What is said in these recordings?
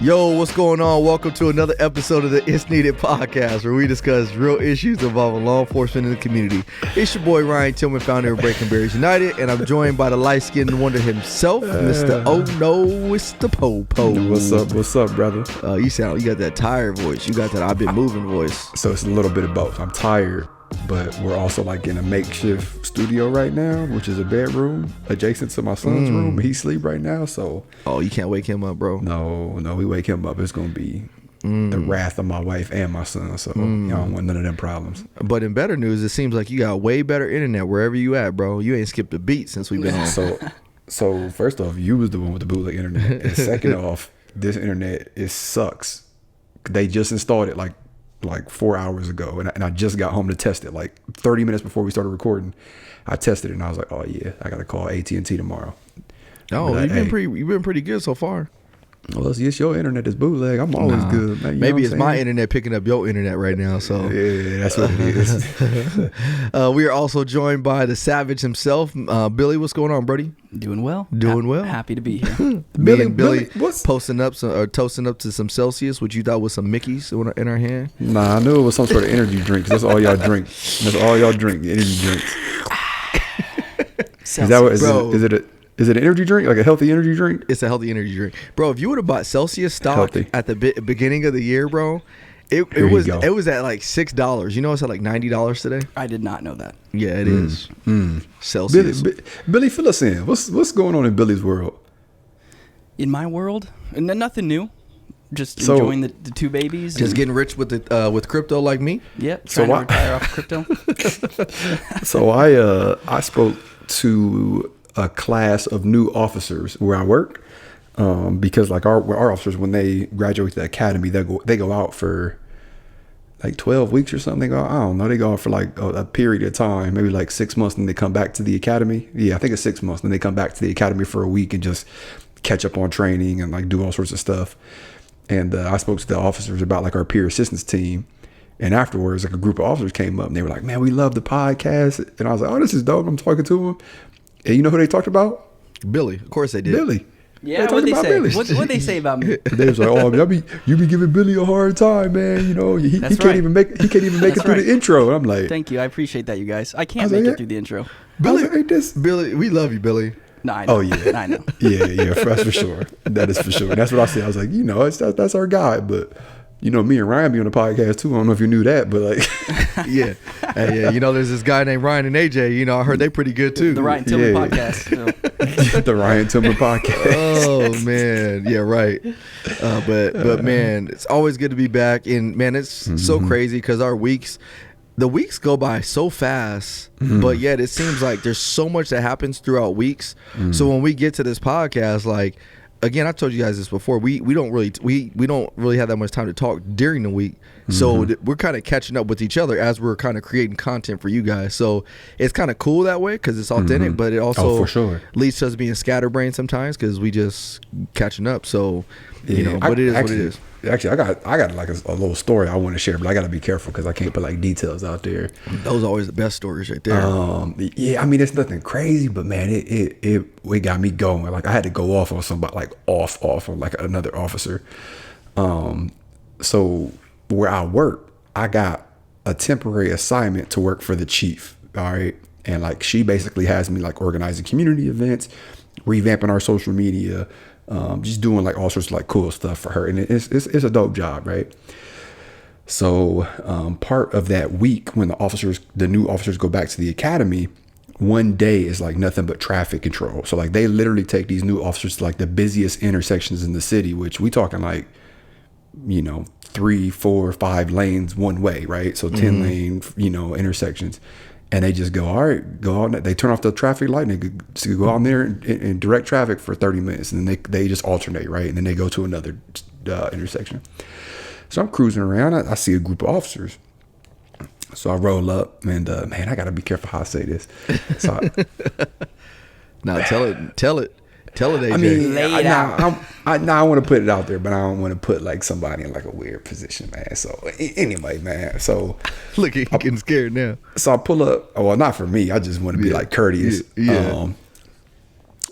Yo, what's going on? Welcome to another episode of the It's Needed podcast, where we discuss real issues involving law enforcement in the community. It's your boy Ryan Tillman, founder of Breaking Barriers United, and I'm joined by the light-skinned wonder himself, Mr. Oh No, it's the Popo. What's up, brother? You got that tired voice. You got that I've been moving voice. So it's a little bit of both. I'm tired, but we're also like in a makeshift studio right now, which is a bedroom adjacent to my son's room. He sleep right now, so. Oh, you can't wake him up, bro. No, we wake him up. It's gonna be the wrath of my wife and my son. So I don't want none of them problems. But in better news, it seems like you got way better internet wherever you at, bro. You ain't skipped a beat since we've been on. So first off, you was the one with the bootleg internet, and second off, this internet sucks. They just installed it like 4 hours ago, and I just got home to test it like 30 minutes before we started recording. I tested it and I was like, oh yeah, I gotta call AT&T tomorrow. Oh, you've been pretty good so far. Well, it's your internet is bootleg. I'm always good, man. Maybe it's my internet picking up your internet right now. So yeah, that's what it is. We are also joined by the Savage himself, Billy. What's going on, buddy? Doing well. Well. Happy to be here. Billy toasting up to some Celsius, which you thought was some Mickeys in our hand. Nah, I knew it was some sort of energy drink. That's all y'all drink. That's all y'all drink. Energy drinks. Is that what? Is it an energy drink? Like a healthy energy drink? It's a healthy energy drink, bro. If you would have bought Celsius stock at the beginning of the year, bro, it was at like $6. You know, it's at like $90 today. I did not know that. Yeah, it is. Celsius. Billy, fill us in. What's going on in Billy's world? In my world, nothing new. Just enjoying the two babies. Just getting rich with crypto like me. Yep. Trying to retire off crypto. So I spoke to a class of new officers where I work, because like our officers, when they graduate the academy, they go out for like 12 weeks or something. They go out for like a period of time, maybe like 6 months, and they come back to the academy. Yeah, I think it's 6 months. Then they come back to the academy for a week and just catch up on training and like do all sorts of stuff. And I spoke to the officers about like our peer assistance team. And afterwards, like a group of officers came up and they were like, man, we love the podcast. And I was like, oh, this is dope. I'm talking to them. And you know who they talked about? Billy. Of course they did. Billy. Yeah, what'd they say? What'd they say about me? They was like, oh, you be giving Billy a hard time, man. You know, he can't even make it through the intro. And I'm like, thank you. I appreciate that, you guys. I can't make it through the intro. Billy, we love you, Billy. No, I know. Oh yeah, I know. Yeah, that's for sure. That is for sure. And that's what I said. I was like, you know, that's our guy. But you know, me and Ryan be on the podcast too. I don't know if you knew that, but like, yeah. You know, there's this guy named Ryan and AJ. You know, I heard they pretty good too. The Ryan Tillman podcast. So. The Ryan Tillman podcast. Oh man, yeah, right. But man, it's always good to be back. And man, it's so crazy because the weeks go by so fast, but yet it seems like there's so much that happens throughout weeks. So when we get to this podcast, like, again, I told you guys this before, we don't really have that much time to talk during the week. So we're kind of catching up with each other as we're kind of creating content for you guys. So it's kind of cool that way because it's authentic, but it also for sure leads to us being scatterbrained sometimes because we just catching up. So, you know, but it is what it is. Actually, I got like a little story I want to share, but I got to be careful because I can't put like details out there. Those are always the best stories right there. Yeah, I mean, it's nothing crazy, but man, it got me going. Like I had to go off on somebody, like off on like another officer. So where I work, I got a temporary assignment to work for the chief. All right. And like, she basically has me like organizing community events, revamping our social media, just doing like all sorts of like cool stuff for her. And it's a dope job. Right. So, part of that week when the new officers go back to the academy, one day is like nothing but traffic control. So like they literally take these new officers to like the busiest intersections in the city, which we talking like, you know, 3, 4, 5 lanes one way, right? So 10 lane, you know, intersections. And they just go, all right, go on. They turn off the traffic light and they go out there and direct traffic for 30 minutes. And then they just alternate, right? And then they go to another intersection. So I'm cruising around. I see a group of officers. So I roll up and, man, I got to be careful how I say this. So now tell it, AJ. I mean, I want to put it out there, but I don't want to put like somebody in like a weird position, man. So anyway, man. So look, he's getting scared now. So I pull up. Well, not for me. I just want to be like courteous. Yeah.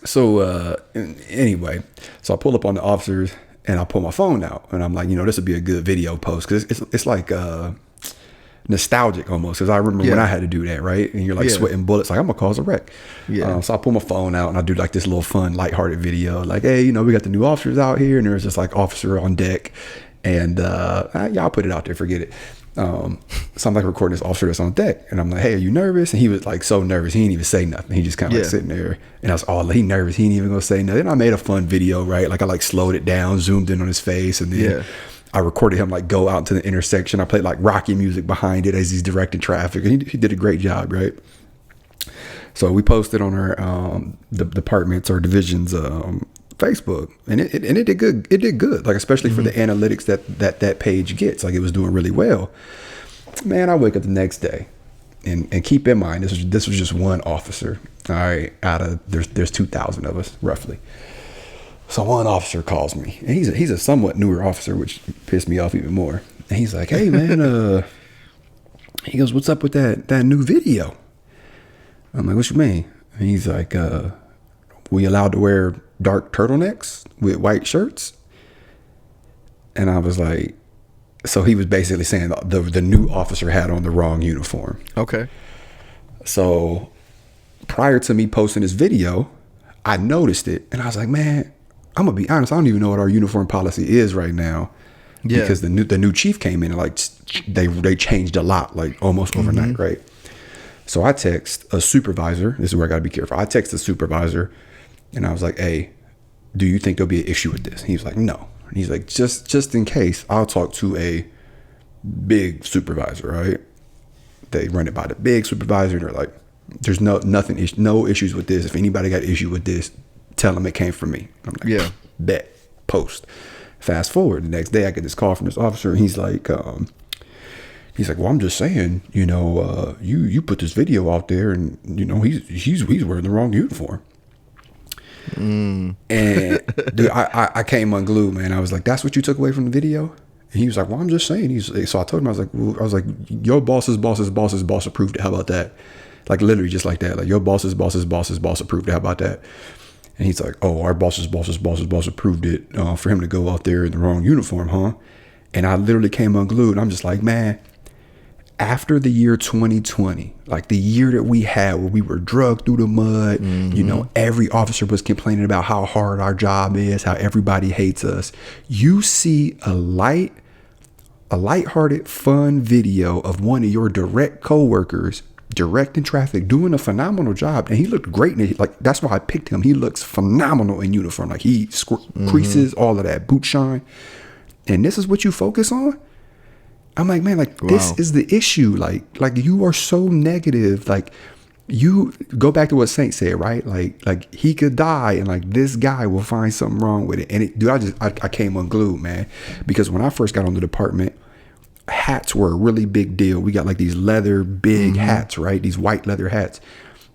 So anyway, so I pull up on the officers And I pull my phone out and I'm like, this would be a good video post. Cause it's like, nostalgic almost. Cause I remember when I had to do that. Right. And you're like sweating bullets. Like, I'm gonna cause a wreck. Yeah. So I pull my phone out and I do like this little fun, lighthearted video. Like, hey, we got the new officers out here, and there's just like officer on deck. And, I'll put it out there. Forget it. So I'm like recording this officer that's on deck, and I'm like, hey, are you nervous? And he was like so nervous, he didn't even say nothing. He just kind of like sitting there, and I was all he nervous, he didn't even gonna say nothing. And I made a fun video, right? Like I like slowed it down, zoomed in on his face, and then I recorded him like go out to the intersection. I played like Rocky music behind it as he's directing traffic, and he did a great job, right? So we posted on our the departments or divisions Facebook, and it did good. It did good, like especially for the analytics that page gets. Like it was doing really well. Man, I wake up the next day, and keep in mind this was just one officer. All right, out of there's 2,000 of us roughly. So one officer calls me, and he's a somewhat newer officer, which pissed me off even more. And he's like, "Hey man, he goes, what's up with that new video?" I'm like, "What you mean?" And he's like, "We allowed to wear dark turtlenecks with white shirts?" And I was like, so he was basically saying the new officer had on the wrong uniform. Okay. So prior to me posting this video, I noticed it, and I was like, man, I'm gonna be honest, I don't even know what our uniform policy is right now. Yeah. Because the new chief came in and like they changed a lot, like almost overnight, right? So I text a supervisor. This is where I gotta be careful. I text a supervisor, and I was like, hey, do you think there'll be an issue with this? He was like, no. And he's like, just in case, I'll talk to a big supervisor, right? They run it by the big supervisor. And they're like, there's no issues with this. If anybody got an issue with this, tell them it came from me. I'm like, bet, post. Fast forward, the next day I get this call from this officer, and he's like, well, I'm just saying, you put this video out there, and he's wearing the wrong uniform. And dude, I came unglued, man. I was like, that's what you took away from the video? And he was like, well, I'm just saying. So I told him, I was like, your boss's boss approved it. How about that? Like literally just like that. Like your boss's boss approved it. How about that? And he's like, oh, our boss's boss approved it for him to go out there in the wrong uniform, huh? And I literally came unglued. And I'm just like, man, after the year 2020, like the year that we had where we were drugged through the mud, every officer was complaining about how hard our job is, how everybody hates us. You see a lighthearted, fun video of one of your direct coworkers directing traffic, doing a phenomenal job, and he looked great in it. Like that's why I picked him. He looks phenomenal in uniform. Like he creases, all of that boot shine, and this is what you focus on. I'm like, man, like this is the issue. Like you are so negative. Like you go back to what Saint said, right? Like he could die, and like this guy will find something wrong with it. And dude, I came unglued, man, because when I first got on the department, hats were a really big deal. We got like these leather big hats, right? These white leather hats.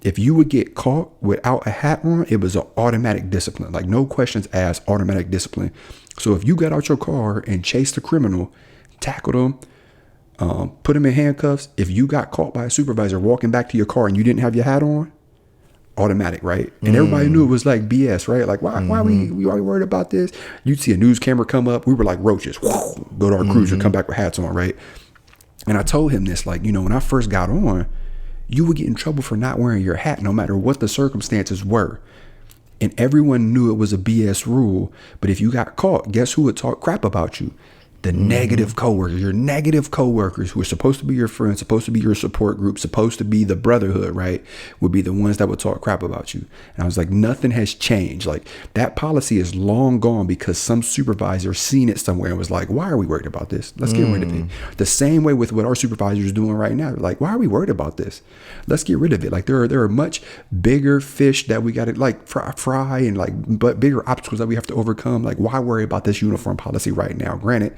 If you would get caught without a hat on, it was an automatic discipline. Like no questions asked, automatic discipline. So if you got out your car and chased a criminal, tackled him, put him in handcuffs, if you got caught by a supervisor walking back to your car and you didn't have your hat on, automatic, right? And everybody knew it was like BS, right? Like why are we worried about this? You'd see a news camera come up, we were like roaches, go to our cruiser, come back with hats on, right? And I told him this, like, when I first got on, you would get in trouble for not wearing your hat no matter what the circumstances were. And everyone knew it was a BS rule, but if you got caught, guess who would talk crap about you? The negative coworkers, your negative coworkers who are supposed to be your friends, supposed to be your support group, supposed to be the brotherhood, right? Would be the ones that would talk crap about you. And I was like, nothing has changed. Like that policy is long gone because some supervisor seen it somewhere and was like, why are we worried about this? Let's get rid of it. The same way with what our supervisor is doing right now. Like, why are we worried about this? Let's get rid of it. Like there are much bigger fish that we got to like fry and like, but bigger obstacles that we have to overcome. Like why worry about this uniform policy right now? Granted,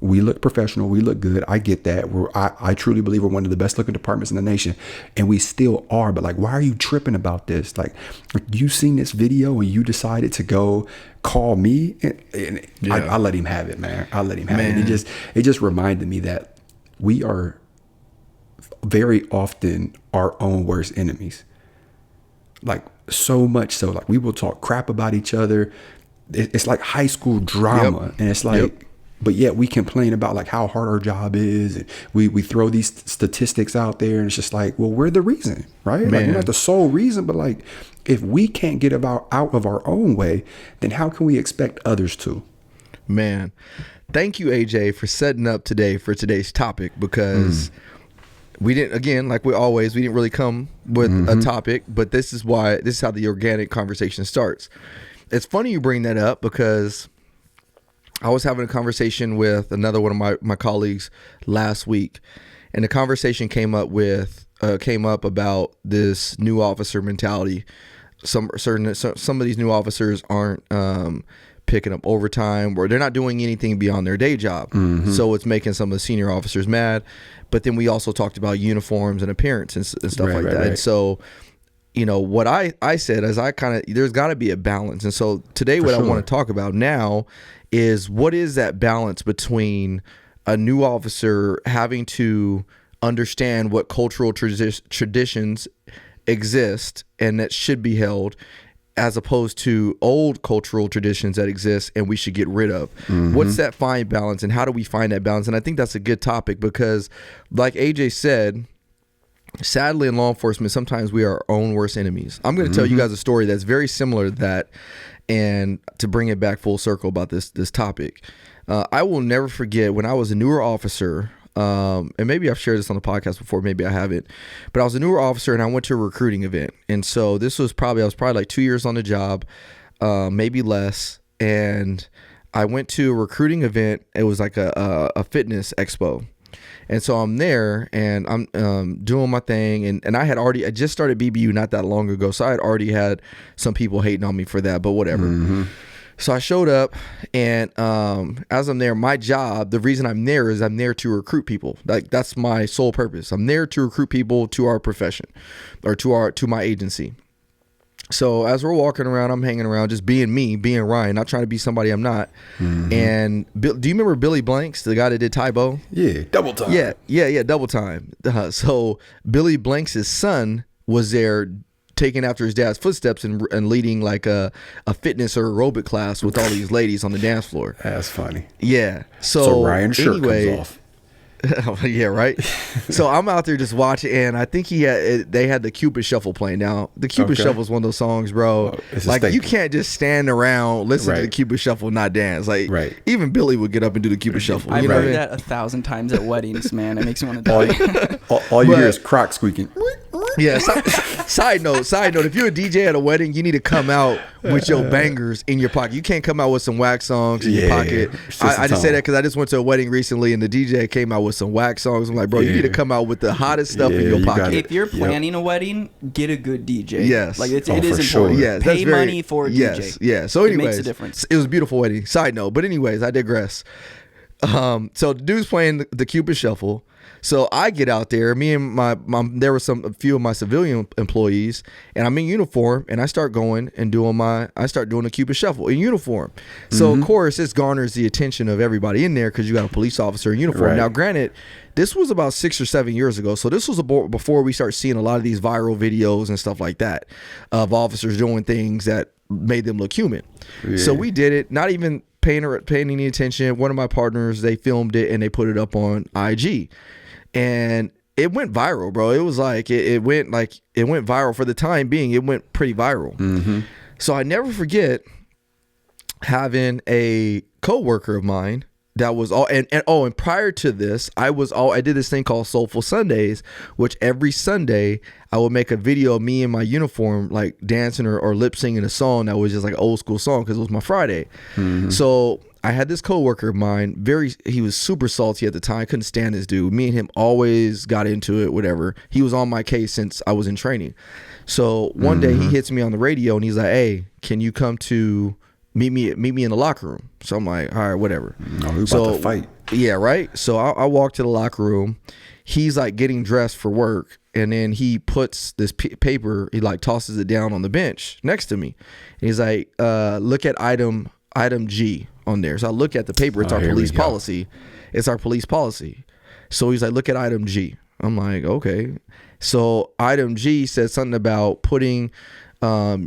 we look professional. We look good. I get that. I truly believe we're one of the best looking departments in the nation, and we still are. But like, why are you tripping about this? Like, you seen this video and you decided to go call me, and I let him have it, man. I let him have it. It just reminded me that we are very often our own worst enemies. Like so much so, like we will talk crap about each other. it's like high school drama. Yep. And it's like, Yep. but yet we complain about like how hard our job is. And we throw these statistics out there, and it's just like, well, we're the reason, right? Like, we're not the sole reason, but like, if we can't get out of our own way, then how can we expect others to? Man, thank you, AJ, for setting up today for today's topic, because we didn't, again, like we didn't really come with a topic, but this is how the organic conversation starts. It's funny you bring that up, because I was having a conversation with another one of my colleagues last week, and the conversation came up about this new officer mentality. Some of these new officers aren't picking up overtime, or they're not doing anything beyond their day job. So it's making some of the senior officers mad. But then we also talked about uniforms and appearance and stuff like that. Right. And so, you know, what I said is there's got to be a balance. And so today I want to talk about now is, what is that balance between a new officer having to understand what cultural traditions exist and that should be held, as opposed to old cultural traditions that exist and we should get rid of. What's that fine balance, and how do we find that balance? And I think that's a good topic, because like AJ said, sadly in law enforcement, sometimes we are our own worst enemies. I'm going to tell you guys a story that's very similar to that, and to bring it back full circle about this topic. I will never forget when I was a newer officer, and maybe I've shared this on the podcast before, maybe I haven't, but I was a newer officer and I went to a recruiting event. And so I was probably like 2 years on the job, maybe less. And I went to a recruiting event. It was like a fitness expo. And so I'm there and I'm doing my thing. And I just started BBU not that long ago. So I had already had some people hating on me for that, but whatever. So I showed up, and as I'm there, my job, the reason I'm there is I'm there to recruit people. Like, that's my sole purpose. I'm there to recruit people to our profession, or to my agency. So as we're walking around, I'm hanging around, just being me, being Ryan, not trying to be somebody I'm not. And do you remember Billy Blanks, the guy that did Tybo? Yeah, Double Time. Yeah, Double Time. So Billy Blanks' son was there, taking after his dad's footsteps and leading like a fitness or aerobic class with all these ladies on the dance floor. That's funny. Yeah. So Ryan's shirt comes off. Yeah, right. So I'm out there just watching, and I think they had the Cupid Shuffle playing. Now the Cupid Shuffle is one of those songs, bro. Like, you can't just stand around, listen to the Cupid Shuffle, not dance. Like, even Billy would get up and do the Cupid Shuffle. I've heard that 1,000 times at weddings, man. It makes me want to die. All you hear is Croc squeaking. Yeah. Side note, if you're a DJ at a wedding, you need to come out with your bangers in your pocket. You can't come out with some wax songs in your pocket. I just say that because I just went to a wedding recently, and the DJ came out with some wax songs. I'm like, bro, you need to come out with the hottest stuff in your pocket. If you're planning a wedding, get a good DJ. Yes. Like, it is important. Sure. Yes, pay money for a DJ. Yeah. So anyways, it makes a difference. It was a beautiful wedding. Side note. But anyways, I digress. So the dude's playing the Cupid Shuffle. So I get out there, me and there were a few of my civilian employees, and I'm in uniform, and I start doing the Cupid Shuffle in uniform. So of course this garners the attention of everybody in there, because you got a police officer in uniform. Now granted, this was about 6 or 7 years ago, so this was before we start seeing a lot of these viral videos and stuff like that of officers doing things that made them look human. So we did it, not even paying any attention. One of my partners, they filmed it and they put it up on IG. And it went viral, bro. It was like it went viral for the time being. It went pretty viral. So I never forget having a coworker of mine that was all and prior to this, I did this thing called Soulful Sundays, which every Sunday I would make a video of me in my uniform, like dancing or lip singing a song that was just like an old school song, because it was my Friday. So I had this coworker of mine, he was super salty at the time. I couldn't stand this dude. Me and him always got into it, whatever. He was on my case since I was in training. So one day he hits me on the radio and he's like, "Hey, can you come to meet me in the locker room?" So I'm like, "All right, whatever." No, we about to fight. Yeah, right. So I walk to the locker room. He's like getting dressed for work, and then he puts this paper, he like tosses it down on the bench next to me. And he's like, "Look at item G on there." So I look at the paper. It's our police policy. It's our police policy. So he's like, "Look at item G." I'm like, okay. So item G says something about putting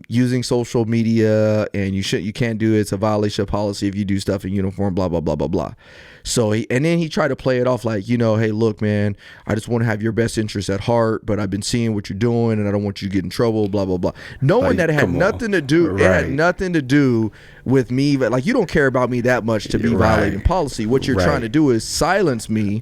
using social media, and you can't do it. It's a violation of policy if you do stuff in uniform, blah, blah, blah, blah, blah. So then he tried to play it off like, hey, look, man, I just want to have your best interest at heart, but I've been seeing what you're doing and I don't want you to get in trouble, blah, blah, blah. Knowing that it had nothing to do, it had nothing to do with me. But like, you don't care about me that much to be violating policy. What you're trying to do is silence me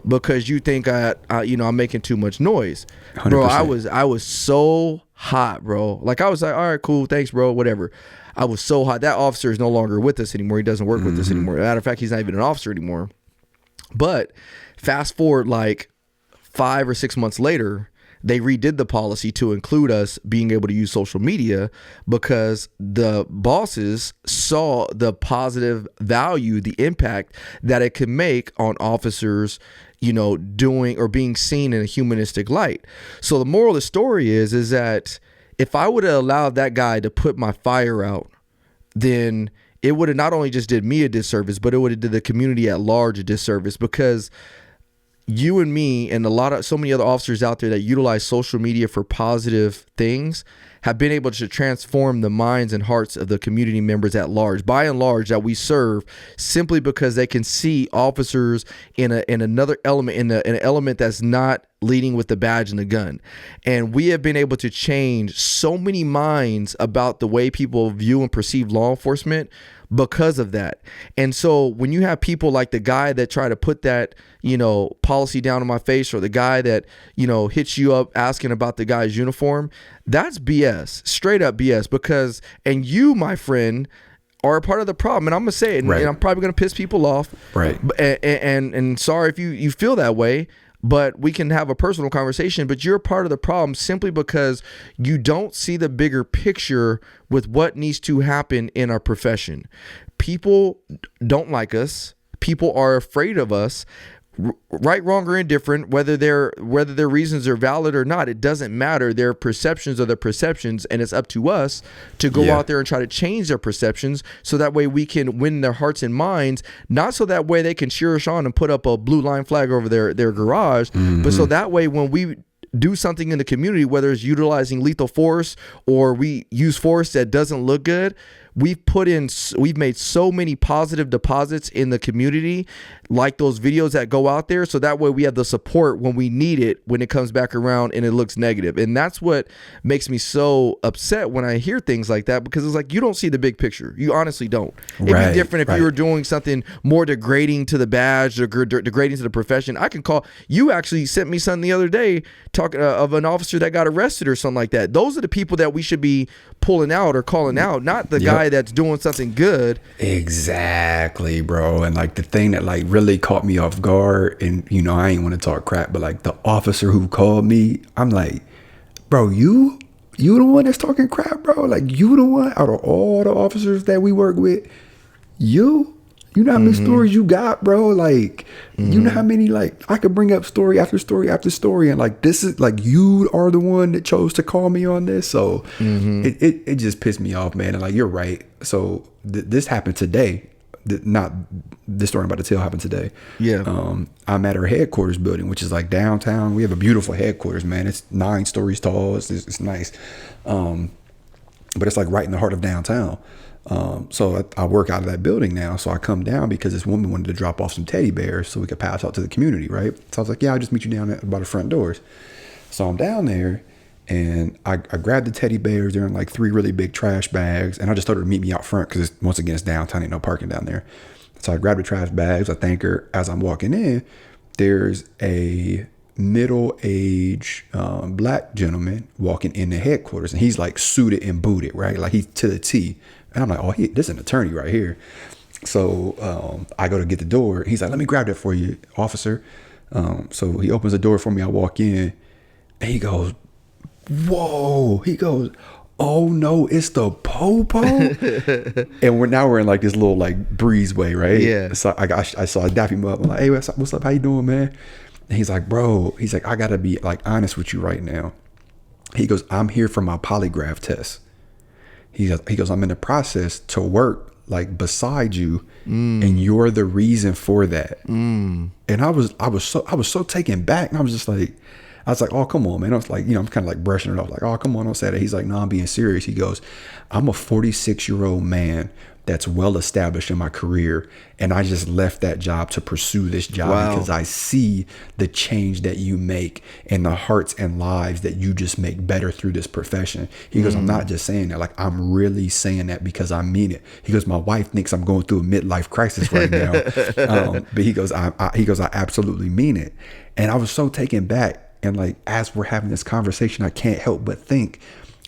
because you think I'm making too much noise. 100%. Bro, I was so hot, bro. Like, I was like, all right, cool, thanks, bro, whatever. I was so hot. That officer is no longer with us anymore. He doesn't work with us anymore. Matter of fact, he's not even an officer anymore. But fast forward like 5 or 6 months later, they redid the policy to include us being able to use social media because the bosses saw the positive value, the impact that it could make on officers, doing or being seen in a humanistic light. So the moral of the story is that if I would have allowed that guy to put my fire out, then it would have not only just did me a disservice, but it would have did the community at large a disservice, because you and me and so many other officers out there that utilize social media for positive things have been able to transform the minds and hearts of the community members at large, by and large, that we serve, simply because they can see officers in another element, in an element that's not leading with the badge and the gun. And we have been able to change so many minds about the way people view and perceive law enforcement because of that. And so when you have people like the guy that try to put that, policy down in my face, or the guy that, hits you up asking about the guy's uniform, that's BS, straight up BS, and you, my friend, are a part of the problem. And I'm going to say it, and I'm probably going to piss people off. Right. And sorry if you feel that way, but we can have a personal conversation. But you're part of the problem simply because you don't see the bigger picture with what needs to happen in our profession. People don't like us. People are afraid of us. Right, wrong, or indifferent, whether their reasons are valid or not, it doesn't matter. Their perceptions are their perceptions, and it's up to us to go out there and try to change their perceptions, so that way we can win their hearts and minds. Not so that way they can cheer us on and put up a blue line flag over their garage, but so that way when we do something in the community, whether it's utilizing lethal force or we use force that doesn't look good, we've made so many positive deposits in the community, like those videos that go out there, so that way we have the support when we need it, when it comes back around and it looks negative. And that's what makes me so upset when I hear things like that, because it's like, you don't see the big picture. You honestly don't. It'd be different if you were doing something more degrading to the badge or degrading to the profession. I can call you. Actually sent me something the other day talking of an officer that got arrested or something like that. Those are the people that we should be pulling out or calling out, not the guy that's doing something good. Exactly, bro. And like the thing that like really caught me off guard, and I ain't want to talk crap, but like the officer who called me, I'm like, bro, you the one that's talking crap, bro? Like, you the one out of all the officers that we work with, you know how many stories you got, bro? Like, you know how many, like, I could bring up story after story after story, and like, this is like, you are the one that chose to call me on this. So it just pissed me off, man. And like, you're right. So this happened today. Not this story I'm about to tell happened today. I'm at our headquarters building, which is like downtown. We have a beautiful headquarters, man. It's 9 stories tall. It's nice. But it's like right in the heart of downtown. So I work out of that building now. So I come down because this woman wanted to drop off some teddy bears so we could pass out to the community, right? So I was like, yeah, I'll just meet you down by the front doors. So I'm down there, and I grabbed the teddy bears. They're in like 3 really big trash bags, and I just told her to meet me out front because once again, it's downtown, ain't no parking down there. So I grabbed the trash bags. I thank her. As I'm walking in, there's a middle-aged black gentleman walking in the headquarters, and he's like suited and booted, right? Like, he's to the T. And I'm like, oh, this is an attorney right here. So I go to get the door. He's like, let me grab that for you, officer. So he opens the door for me. I walk in, and he goes, whoa. He goes, oh no, it's the Popo. And we're in like this little like breezeway, right? Yeah. So I dap him up. I'm like, hey, what's up? How you doing, man? And he's like, bro, I gotta be like honest with you right now. He goes, I'm here for my polygraph test. He goes, I'm in the process to work like beside you, and you're the reason for that. And I was so taken back, and I was just like, I was like, oh, come on, man. I was like, I'm kind of like brushing it off. Like, oh, come on, don't say that. He's like, no, I'm being serious. He goes, I'm a 46-year-old man that's well established in my career, and I just left that job to pursue this job because I see the change that you make and the hearts and lives that you just make better through this profession. He goes, I'm not just saying that, like, I'm really saying that because I mean it. He goes, my wife thinks I'm going through a midlife crisis right now. But he goes, I absolutely mean it. And I was so taken back. And like, as we're having this conversation, I can't help but think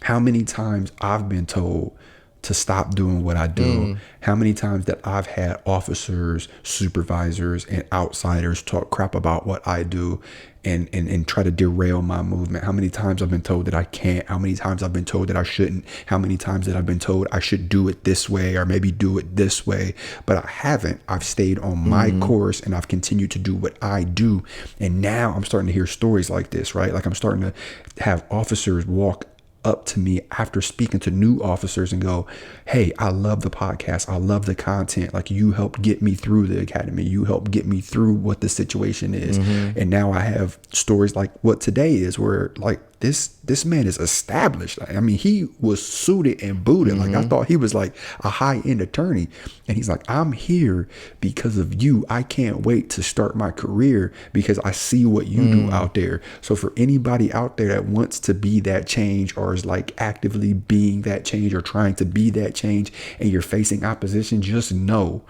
how many times I've been told to stop doing what I do. How many times that I've had officers, supervisors, and outsiders talk crap about what I do and try to derail my movement. How many times I've been told that I can't, how many times I've been told that I shouldn't, how many times that I've been told I should do it this way or maybe do it this way, but I haven't. I've stayed on my course and I've continued to do what I do. And now I'm starting to hear stories like this, right? Like I'm starting to have officers walk up to me after speaking to new officers and go, hey, I love the podcast. I love the content. Like, you helped get me through the academy. You helped get me through what the situation is. And now I have stories like what today is, where like this man is established. I mean, he was suited and booted. Like, I thought he was like a high-end attorney. And he's like, I'm here because of you. I can't wait to start my career because I see what you do out there. So for anybody out there that wants to be that change or is like actively being that change or trying to be that change and you're facing opposition, just know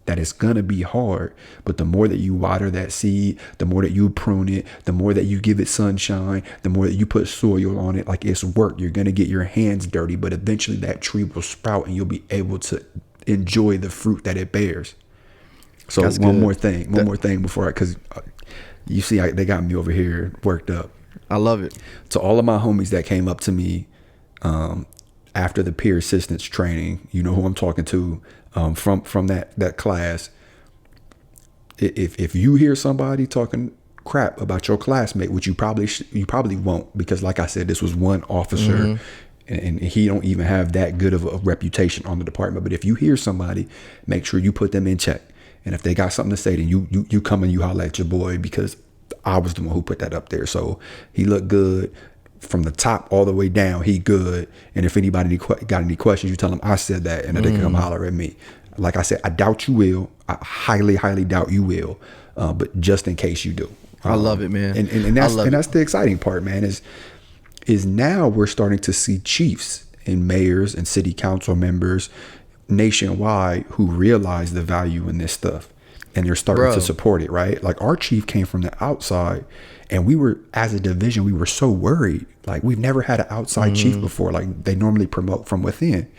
that it's going to be hard. But the more that you water that seed, the more that you prune it, the more that you give it sunshine, the more that you put soil on it, like it's work. You're going to get your hands dirty, but eventually that tree will sprout and you'll be able to enjoy the fruit that it bears. So That's one good. more thing before because you see, they got me over here worked up. I love it. To all of my homies that came up to me after the peer assistance training, you know who I'm talking to, from that class. If you hear somebody talking crap about your classmate, which you probably won't, because like I said, this was one officer and he don't even have that good of a reputation on the department. But if you hear somebody, make sure you put them in check. And if they got something to say, then you come and you holler at your boy, because I was the one who put that up there. So he looked good from the top all the way down. He good. And if anybody got any questions, you tell them I said that, and then they can come holler at me. Like I said, I doubt you will. I highly, highly doubt you will. But just in case you do, I love it, man. And that's the exciting part, man. Is now we're starting to see chiefs and mayors and city council members nationwide who realize the value in this stuff, and they're starting to support it, right? Like, our chief came from the outside, and we were, as a division, we were so worried. Like, we've never had an outside chief before. Like, they normally promote from within,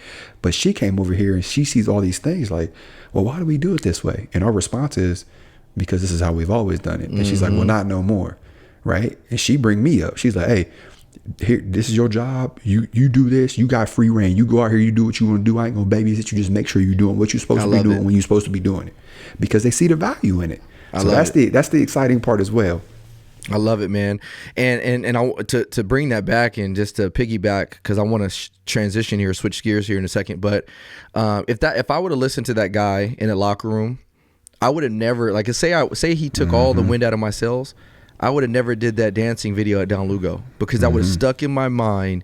but she came over here and she sees all these things like, well, why do we do it this way? And our response is, because this is how we've always done it. And she's like, well, not no more, right? And she bring me up. She's like, hey, here, this is your job. You do this. You got free reign. You go out here. You do what you want to do. I ain't gonna babysit you. Just make sure you're doing what you're supposed to be doing when you're supposed to be doing it, because they see the value in it. So that's the exciting part as well. I love it, man. And I to bring that back and just to piggyback, because I want to transition here, switch gears here in a second. But if I would have listened to that guy in a locker room, I would have never, like, say he took all the wind out of my sails, I would have never did that dancing video at Don Lugo, because that would have stuck in my mind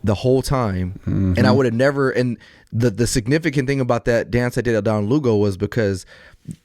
the whole time. And I would have never, and the significant thing about that dance I did at Don Lugo was because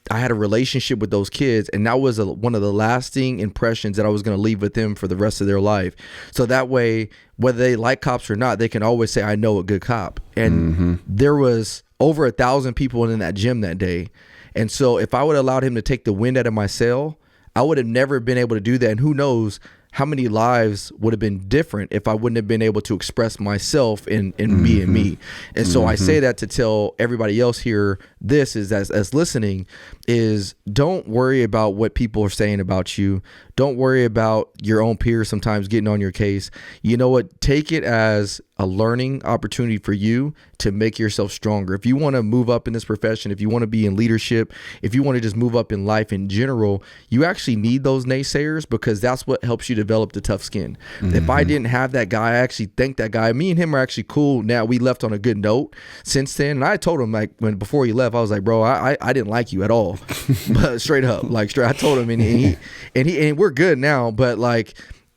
I had a relationship with those kids, and that was one of the lasting impressions that I was going to leave with them for the rest of their life. So that way, whether they like cops or not, they can always say, I know a good cop. And there was over 1,000 people in that gym that day. And so if I would have allowed him to take the wind out of my sail, I would have never been able to do that. And who knows how many lives would have been different if I wouldn't have been able to express myself in being me. And so I say that to tell everybody else here, this is as listening, is don't worry about what people are saying about you. Don't worry about your own peers sometimes getting on your case. You know what? Take it as a learning opportunity for you to make yourself stronger. If you want to move up in this profession, if you want to be in leadership, if you want to just move up in life in general, you actually need those naysayers, because that's what helps you develop the tough skin. If I didn't have that guy, I actually thank that guy. Me and him are actually cool now. We left on a good note since then. And I told him, like, before he left, I was like, bro, I didn't like you at all. But straight up, like, I told him, and we're good now. But like,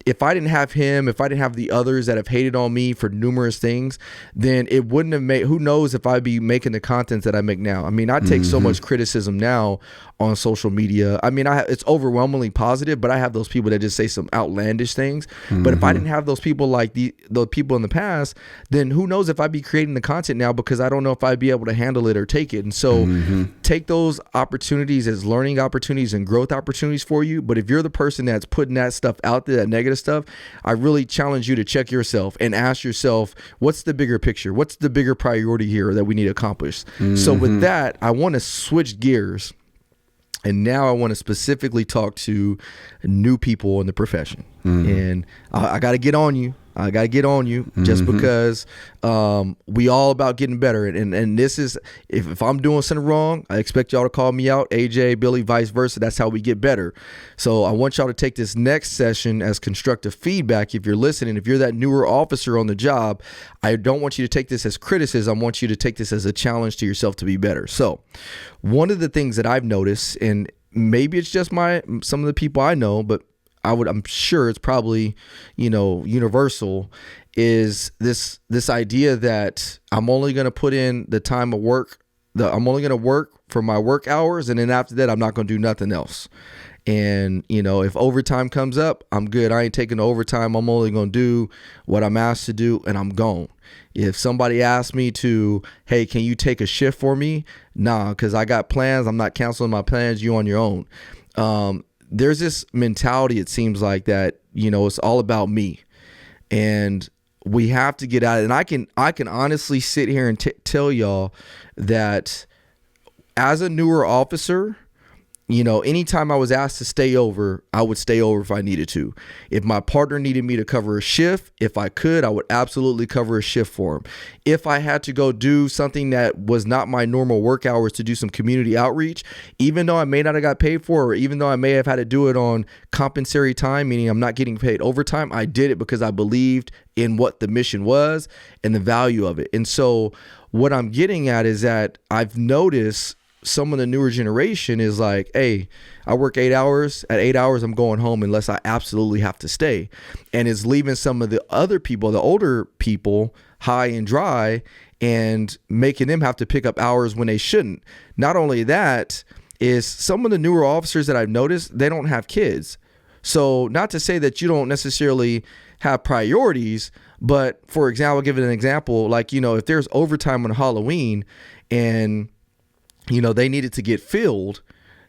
if I didn't have him, if I didn't have the others that have hated on me for numerous things, then it wouldn't have made, who knows if I'd be making the content that I make now. I mean, I take so much criticism now on social media. I mean, it's overwhelmingly positive, but I have those people that just say some outlandish things. But if I didn't have those people like the people in the past, then who knows if I'd be creating the content now, because I don't know if I'd be able to handle it or take it. And so take those opportunities as learning opportunities and growth opportunities for you. But if you're the person that's putting that stuff out there, that negative stuff, I really challenge you to check yourself and ask yourself, what's the bigger picture? What's the bigger priority here that we need to accomplish? So with that, I want to switch gears. And now I want to specifically talk to new people in the profession. And I got to get on you. I got to get on you just because we all about getting better. And this is, if I'm doing something wrong, I expect y'all to call me out, AJ, Billy, vice versa. That's how we get better. So I want y'all to take this next session as constructive feedback. If you're listening, if you're that newer officer on the job, I don't want you to take this as criticism. I want you to take this as a challenge to yourself to be better. So one of the things that I've noticed, and maybe it's just some of the people I know, but I'm sure it's probably, universal, is this idea that I'm only going to put in the time of work, I'm only going to work for my work hours, and then after that, I'm not going to do nothing else. And, if overtime comes up, I'm good. I ain't taking the overtime. I'm only going to do what I'm asked to do, and I'm gone. If somebody asks me to, hey, can you take a shift for me? Nah, because I got plans. I'm not canceling my plans. You on your own. There's this mentality, it seems like, that, it's all about me, and we have to get out of it. And I can honestly sit here and tell y'all that as a newer officer, anytime I was asked to stay over, I would stay over if I needed to. If my partner needed me to cover a shift, if I could, I would absolutely cover a shift for him. If I had to go do something that was not my normal work hours to do some community outreach, even though I may not have got paid for it, or even though I may have had to do it on compensatory time, meaning I'm not getting paid overtime, I did it because I believed in what the mission was and the value of it. And so what I'm getting at is that I've noticed some of the newer generation is like, hey, I work 8 hours. At 8 hours, I'm going home unless I absolutely have to stay. And it's leaving some of the other people, the older people, high and dry, and making them have to pick up hours when they shouldn't. Not only that, is some of the newer officers that I've noticed, they don't have kids. So not to say that you don't necessarily have priorities, but for example, I'll give it an example. Like, if there's overtime on Halloween and they needed to get filled.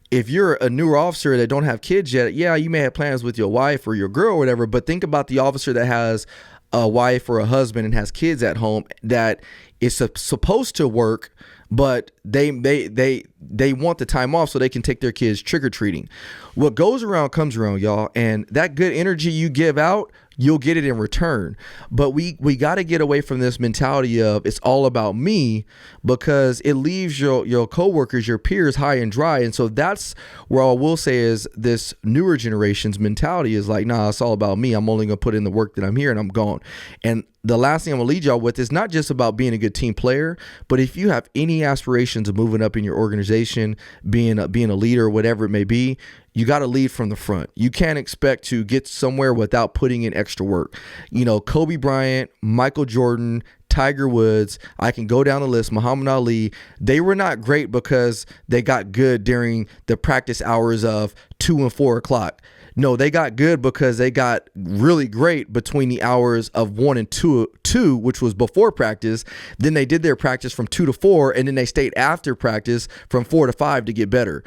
If you're a newer officer that don't have kids yet, yeah, you may have plans with your wife or your girl or whatever, but think about the officer that has a wife or a husband and has kids at home that is supposed to work, but they want the time off so they can take their kids trick-or-treating. What goes around comes around, y'all, and that good energy you give out, you'll get it in return. But we got to get away from this mentality of it's all about me, because it leaves your coworkers, your peers high and dry. And so that's where I will say is this newer generation's mentality is like, nah, it's all about me. I'm only going to put in the work that I'm here and I'm gone. And the last thing I'm gonna lead y'all with is not just about being a good team player, but if you have any aspirations of moving up in your organization, being a leader, whatever it may be, you got to lead from the front. You can't expect to get somewhere without putting in extra work. Kobe Bryant, Michael Jordan, Tiger Woods, I can go down the list, Muhammad Ali, they were not great because they got good during the practice hours of 2 and 4 o'clock. No, they got good because they got really great between the hours of 1 and 2, which was before practice. Then they did their practice from 2 to 4, and then they stayed after practice from 4 to 5 to get better.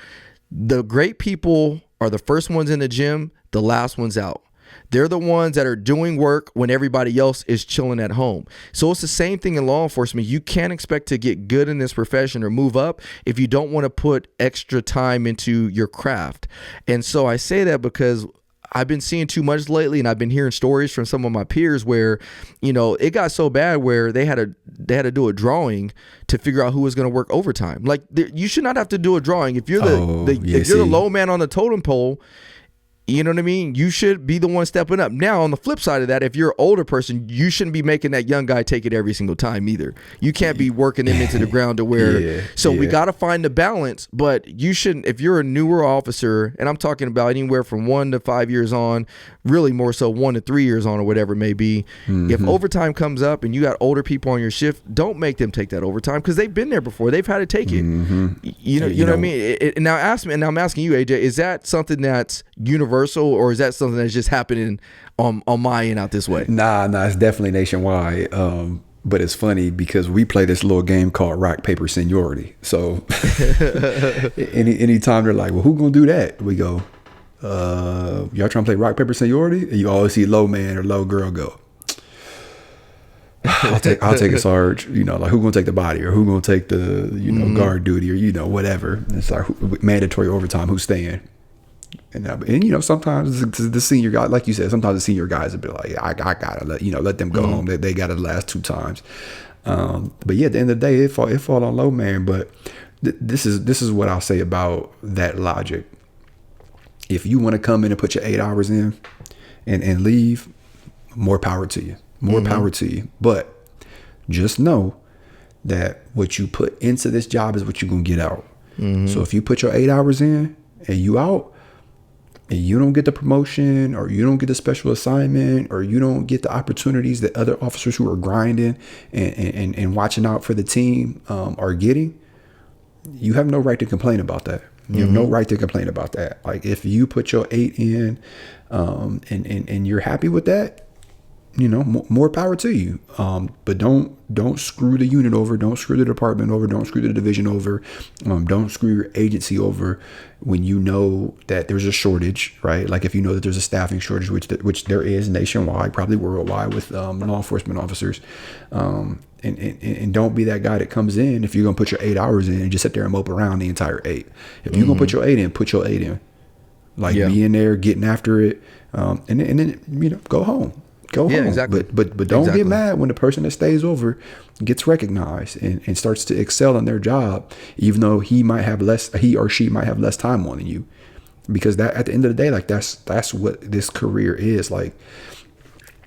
The great people are the first ones in the gym, the last ones out. They're the ones that are doing work when everybody else is chilling at home. So it's the same thing in law enforcement. You can't expect to get good in this profession or move up if you don't want to put extra time into your craft. And so I say that because I've been seeing too much lately, and I've been hearing stories from some of my peers where, it got so bad where they had to do a drawing to figure out who was going to work overtime. Like, you should not have to do a drawing if you're the low man on the totem pole. You know what I mean? You should be the one stepping up. Now, on the flip side of that, if you're an older person, you shouldn't be making that young guy take it every single time either. You can't be working him into the ground to where. We got to find the balance. But you shouldn't. If you're a newer officer, and I'm talking about anywhere from 1 to 5 years on, really more so 1 to 3 years on, or whatever it may be. If overtime comes up and you got older people on your shift, don't make them take that overtime because they've been there before. They've had to take it. You know what I mean? Now I'm asking you, AJ, is that something that's universal, or is that something that's just happening on my end out this way? Nah, it's definitely nationwide. But it's funny because we play this little game called rock, paper, seniority. So anytime they're like, well, who gonna do that? We go, y'all trying to play rock, paper, seniority? And you always see low man or low girl go, I'll take a Sarge, like who gonna take the body, or who gonna take the, guard duty, or, whatever. And it's like mandatory overtime, who's staying? And sometimes the senior guy, like you said, sometimes the senior guys will be like, I gotta let them go home. They got it the last 2 times. But yeah, at the end of the day, it fall on low man. But this is what I'll say about that logic. If you want to come in and put your 8 hours in and leave, more power to you. Power to you. But just know that what you put into this job is what you're gonna get out. So if you put your 8 hours in and you out, and you don't get the promotion, or you don't get the special assignment, or you don't get the opportunities that other officers who are grinding and watching out for the team are getting, you have no right to complain about that. You have no right to complain about that. Like if you put your 8 in and you're happy with that, more power to you. But don't screw the unit over. Don't screw the department over. Don't screw the division over. Don't screw your agency over when you know that there's a shortage, right? Like if you know that there's a staffing shortage, which there is nationwide, probably worldwide, with law enforcement officers. And don't be that guy that comes in if you're gonna put your 8 hours in and just sit there and mope around the entire 8. If you're gonna put your 8 in, put your 8 in. Like be in there, getting after it, and then go home. Go home. Exactly. But don't get mad when the person that stays over gets recognized and starts to excel in their job, even though he or she might have less time on than you. Because that, at the end of the day, like that's what this career is. Like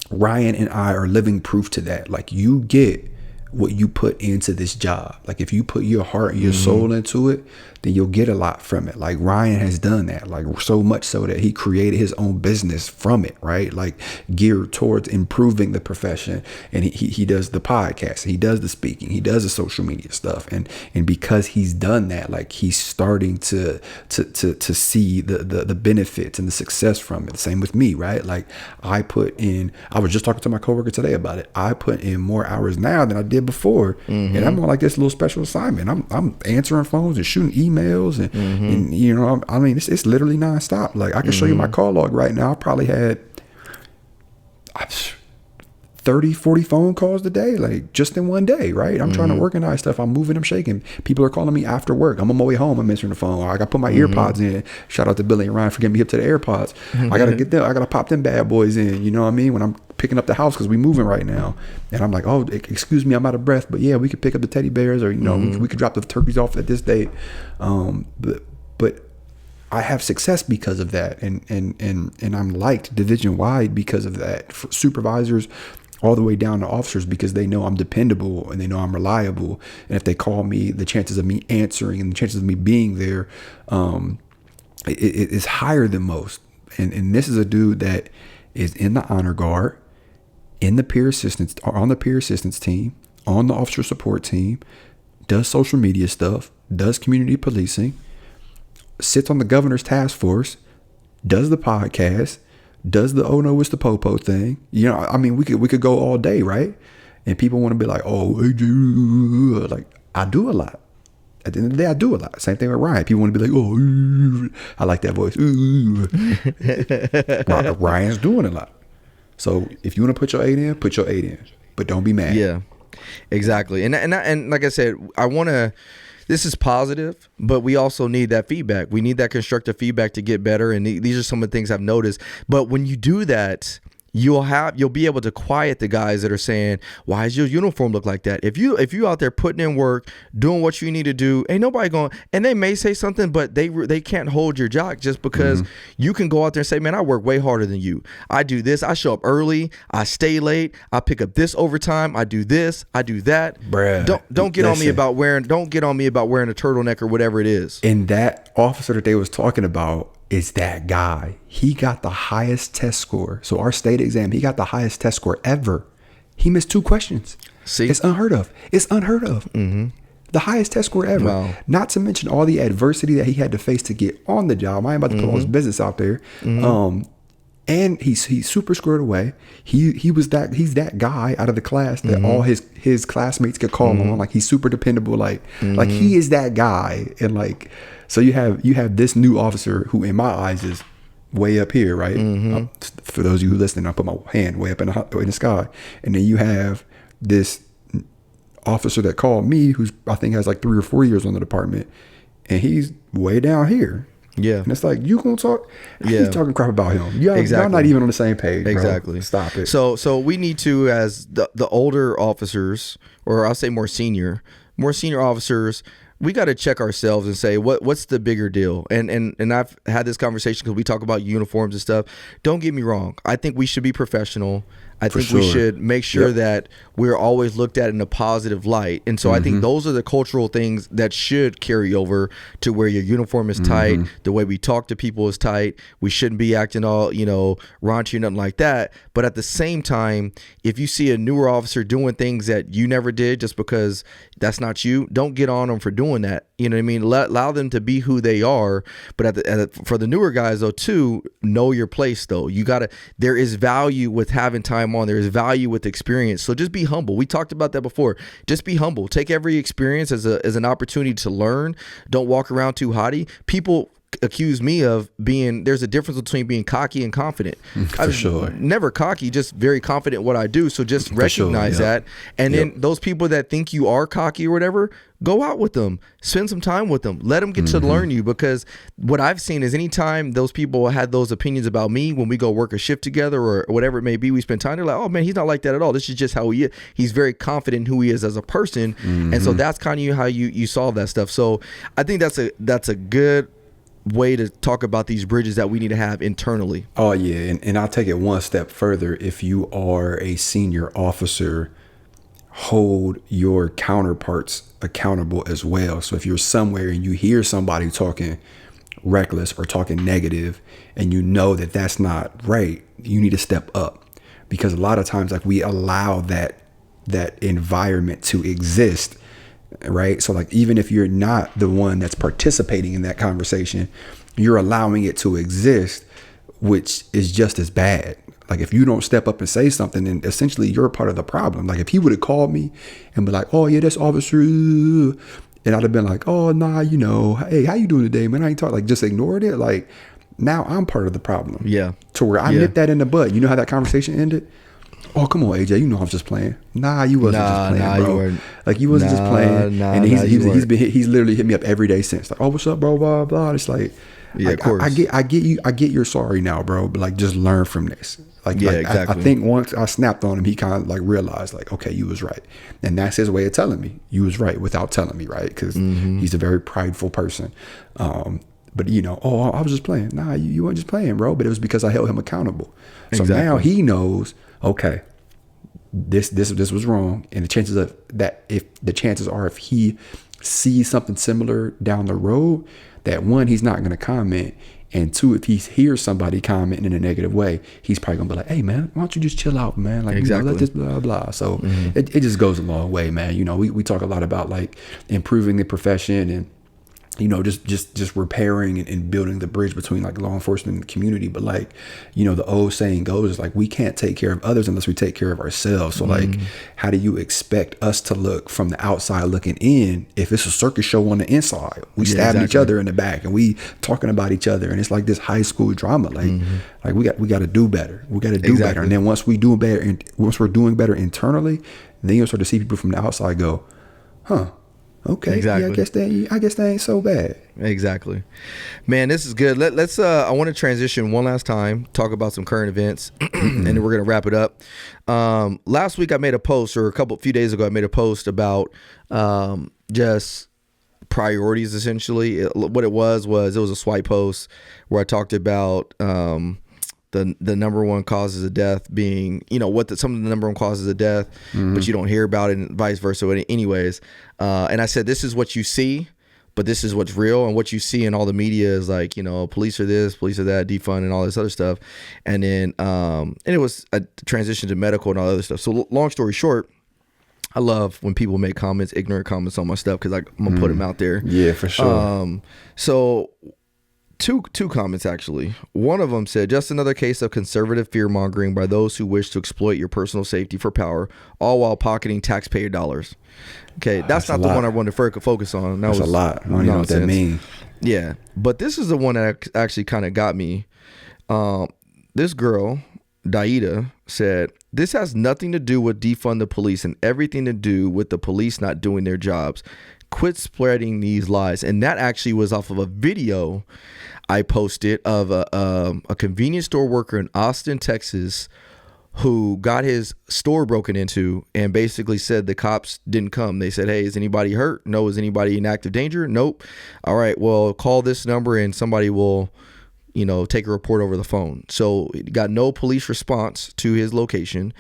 Ryan and I are living proof to that. Like you get what you put into this job. Like if you put your heart and your soul into it, then you'll get a lot from it. Like Ryan has done that, like so much so that he created his own business from it, right? Like geared towards improving the profession. And he does the podcast, he does the speaking, he does the social media stuff. And because he's done that, like he's starting to see the benefits and the success from it. Same with me, right? Like I was just talking to my coworker today about it. I put in more hours now than I did before. And I'm on like this little special assignment. I'm answering phones and shooting emails and it's literally nonstop. Like I can show you my call log right now. I probably had 30, 40 phone calls today, like just in one day, right? I'm trying to organize stuff. I'm moving, I'm shaking. People are calling me after work. I'm on my way home. I'm answering the phone. I got to put my earpods in. Shout out to Billy and Ryan for getting me up to the AirPods. I got to get them. I got to pop them bad boys in. You know what I mean? When I'm picking up the house, because we moving right now. And I'm like, oh, excuse me, I'm out of breath. But yeah, we could pick up the teddy bears, or, we could drop the turkeys off at this date. But I have success because of that. And I'm liked division wide because of that. For supervisors all the way down to officers, because they know I'm dependable and they know I'm reliable. And if they call me, the chances of me answering and the chances of me being there it is higher than most. And this is a dude that is in the honor guard, in the peer assistance, or on the peer assistance team, on the officer support team, does social media stuff, does community policing, sits on the governor's task force, does the podcast, does the oh no it's the popo thing. I mean, we could go all day, right? And people want to be like, oh, like I do a lot. At the end of the day, I do a lot. Same thing with Ryan. People want to be like, oh, I like that voice. Ryan's doing a lot. So if you want to put your 8 in, put your 8 in, but don't be mad. Yeah, exactly. And like I said, this is positive, but we also need that feedback. We need that constructive feedback to get better. And these are some of the things I've noticed. But when you do that, you'll be able to quiet the guys that are saying, why does your uniform look like that? If you out there putting in work, doing what you need to do, ain't nobody going, and they may say something, but they can't hold your jock just because you can go out there and say, man, I work way harder than you. I do this. I show up early. I stay late. I pick up this overtime. I do this. I do that. Bruh, don't get on me about wearing a turtleneck or whatever it is. And that officer that they was talking about is that guy. He got the highest test score. So our state exam, he got the highest test score ever. He missed 2 questions. See, it's unheard of. The highest test score ever. Wow. Not to mention all the adversity that he had to face to get on the job. I ain't about to put all his business out there. And he's super squared away. He's that guy out of the class that all his classmates could call on. Like, he's super dependable. Like he is that guy. And like, so you have this new officer who in my eyes is way up here, right? For those of you who listening, I put my hand way up in the sky. And then you have this officer that called me, who's I think has like 3 or 4 years on the department, and he's way down here. Yeah. And it's like, you gonna talk? Yeah. He's talking crap about him. Y'all not even on the same page, bro. Exactly. Stop it. So we need to, as the older officers, or I'll say more senior officers, we got to check ourselves and say, what's the bigger deal? And I've had this conversation because we talk about uniforms and stuff. Don't get me wrong. I think we should be professional. I think we should make sure that we're always looked at in a positive light. And so I think those are the cultural things that should carry over to where your uniform is tight. The way we talk to people is tight. We shouldn't be acting all, raunchy or nothing like that. But at the same time, if you see a newer officer doing things that you never did just because that's not you, don't get on them for doing that. You know what I mean? Allow them to be who they are. But for the newer guys, though, too, know your place, though. There is value with having time on. There is value with experience. So just be humble. We talked about that before. Just be humble. Take every experience as an opportunity to learn. Don't walk around too haughty. People accuse me of there's a difference between being cocky and confident. For sure. Never cocky, just very confident in what I do. So just recognize that. And then those people that think you are cocky or whatever, go out with them, spend some time with them, let them get to learn you. Because what I've seen is anytime those people had those opinions about me, when we go work a shift together or whatever it may be, we spend time, they're like, oh man, he's not like that at all. This is just how he is. He's very confident in who he is as a person. And so that's kind of how you solve that stuff. So I think that's a good way to talk about these bridges that we need to have internally. Oh yeah, and I'll take it one step further. If you are a senior officer, hold your counterparts accountable as well. So if you're somewhere and you hear somebody talking reckless or talking negative and you know that that's not right, you need to step up. Because a lot of times, like, we allow that environment to exist, right? So like, even if you're not the one that's participating in that conversation, you're allowing it to exist, which is just as bad. Like, if you don't step up and say something, then essentially you're a part of the problem. Like, if he would have called me and be like, oh yeah, that's officer, and I'd have been like, oh nah, hey, how you doing today, man? I ain't talking, like, just ignored it. Like, now I'm part of the problem. Yeah. To where I nipped that in the bud. You know how that conversation ended? Oh, come on, AJ. I was just playing. Nah, you wasn't just playing, bro. You wasn't just playing. And he's literally hit me up every day since. Like, oh, what's up, bro? Blah blah. It's like, yeah, of course. I get you're sorry now, bro. But like, just learn from this. Exactly. I think once I snapped on him, he kind of like realized, like, okay, you was right, and that's his way of telling me you was right without telling me, right? Because he's a very prideful person. But oh, I was just playing. Nah, you weren't just playing, bro. But it was because I held him accountable. So now he knows, okay, this was wrong. And the chances of that, if he sees something similar down the road, that one, he's not going to comment. And two, if he hears somebody commenting in a negative way, he's probably going to be like, hey man, why don't you just chill out, man? Like, let this blah, blah. So it just goes a long way, man. We talk a lot about like improving the profession and, just repairing and building the bridge between like law enforcement and the community. But like, the old saying goes, is like, we can't take care of others unless we take care of ourselves. So like, how do you expect us to look from the outside looking in if it's a circus show on the inside? We stabbing each other in the back and we talking about each other, and it's like this high school drama. Like we got to do better. We got to do better. And then once we do better, once we're doing better internally, then you'll start to see people from the outside go, huh, Okay. Exactly. Yeah, I guess that ain't so bad. Exactly. Man, this is good. Let's I want to transition one last time, talk about some current events, and then we're going to wrap it up. Last week I made a post, or few days ago I made a post about just priorities, essentially. What it was a swipe post where I talked about the number one causes of death being, some of the number one causes of death, but you don't hear about it, and vice versa. Anyways, and I said, this is what you see, but this is what's real, and what you see in all the media is like, police are this, police are that, defund, and all this other stuff. And then, and it was a transition to medical and all other stuff. So long story short, I love when people make comments, ignorant comments on my stuff, because I'm gonna put them out there. Yeah, for sure. So two comments actually. One of them said, just another case of conservative fear mongering by those who wish to exploit your personal safety for power, all while pocketing taxpayer dollars. Okay, that's not the one I wanted to focus on. That's a lot. I don't know what that means. Yeah, but this is the one that actually kind of got me. This girl, Daida, said, this has nothing to do with defund the police and everything to do with the police not doing their jobs. Quit spreading these lies. And that actually was off of a video I posted of a convenience store worker in Austin, Texas, who got his store broken into and basically said the cops didn't come. They said, hey, is anybody hurt? No. Is anybody in active danger? Nope. All right, well, call this number and somebody will, take a report over the phone. So he got no police response to his location.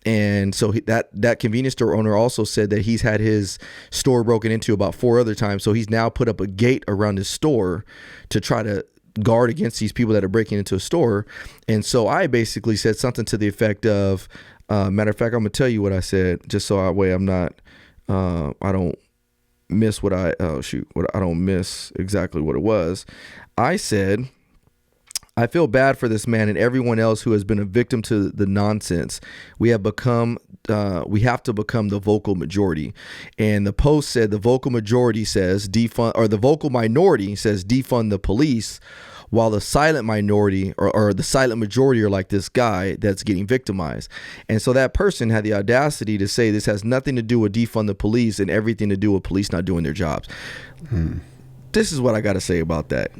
And so that convenience store owner also said that he's had his store broken into about 4 other times. So he's now put up a gate around his store to try to guard against these people that are breaking into a store. And so I basically said something to the effect of, matter of fact, I'm gonna tell you what I said, just so I'm not, I don't miss I don't miss exactly what it was. I said, I feel bad for this man and everyone else who has been a victim to the nonsense. We have to become the vocal majority. And the post said the vocal majority says defund, or the vocal minority says defund the police, while the silent minority or the silent majority are like this guy that's getting victimized. And so that person had the audacity to say this has nothing to do with defund the police and everything to do with police not doing their jobs. This is what I got to say about that.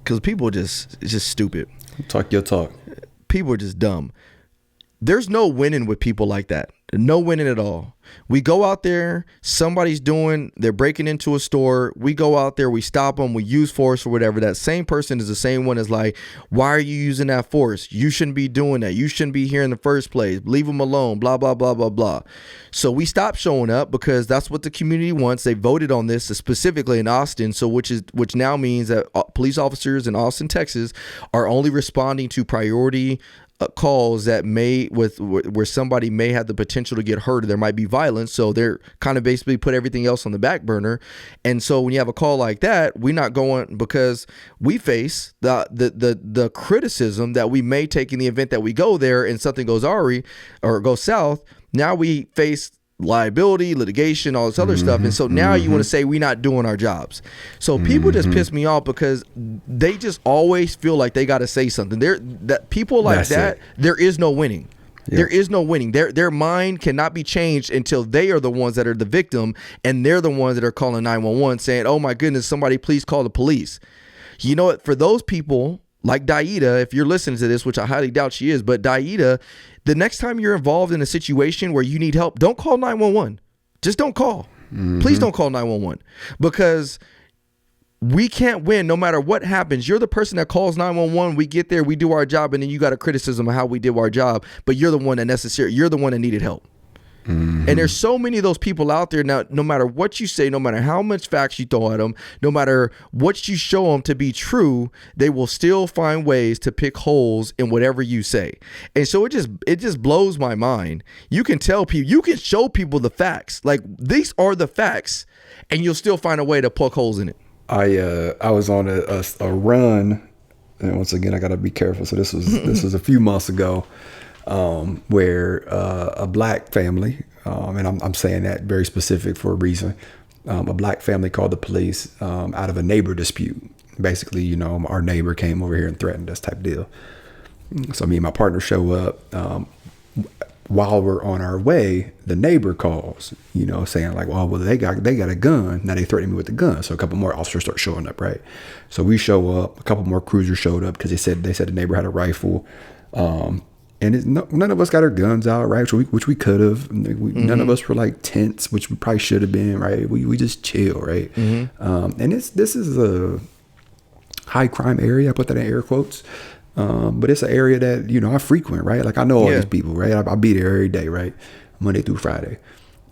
Because people it's just stupid. Talk your talk. People are just dumb. There's no winning with people like that. No winning at all. We go out there, they're breaking into a store. We go out there, we stop them, we use force or whatever. That same person is the same one as like, why are you using that force? You shouldn't be doing that. You shouldn't be here in the first place. Leave them alone, blah, blah, blah, blah, blah. So we stop showing up because that's what the community wants. They voted on this specifically in Austin. So which now means that police officers in Austin, Texas are only responding to priority calls that where somebody may have the potential to get hurt or there might be violence. So they're kind of basically put everything else on the back burner. And so when you have a call like that, we're not going, because we face the criticism that we may take in the event that we go there and something goes awry or goes south. Now we face liability, litigation, all this other stuff. And so now you want to say we're not doing our jobs. So people just piss me off because they just always feel like they got to say something. People like that, there is no winning. Yep. There is no winning. Their mind cannot be changed until they are the ones that are the victim, and they're the ones that are calling 911 saying, oh my goodness, somebody please call the police. You know what? For those people like Daida, if you're listening to this, which I highly doubt she is, but Daida, the next time you're involved in a situation where you need help, don't call 911. Just don't call. Please don't call 911, because we can't win no matter what happens. You're the person that calls 911. We get there, we do our job, and then you got a criticism of how we did our job, but you're the one you're the one that needed help. And there's so many of those people out there now. No matter what you say, no matter how much facts you throw at them, no matter what you show them to be true, they will still find ways to pick holes in whatever you say. And so it just blows my mind. You can tell people, you can show people the facts, like these are the facts, and you'll still find a way to poke holes in it. I was on a run, and once again I got to be careful. So this was a few months ago. Where a black family, and I'm saying that very specific for a reason, a black family called the police out of a neighbor dispute. Basically, our neighbor came over here and threatened us type deal. So me and my partner show up. while we're on our way, the neighbor calls, you know, saying like, well, they got a gun. Now they threatened me with the gun. So a couple more officers start showing up, right? So we show up. A couple more cruisers showed up because they said the neighbor had a rifle. None of us got our guns out, right? Which we could have. None of us were like tense, which we probably should have been, right? We just chill, right? And this is a high crime area. I put that in air quotes. But it's an area that, you know, I frequent, right? Like I know all these people, right? I be there every day, right? Monday through Friday.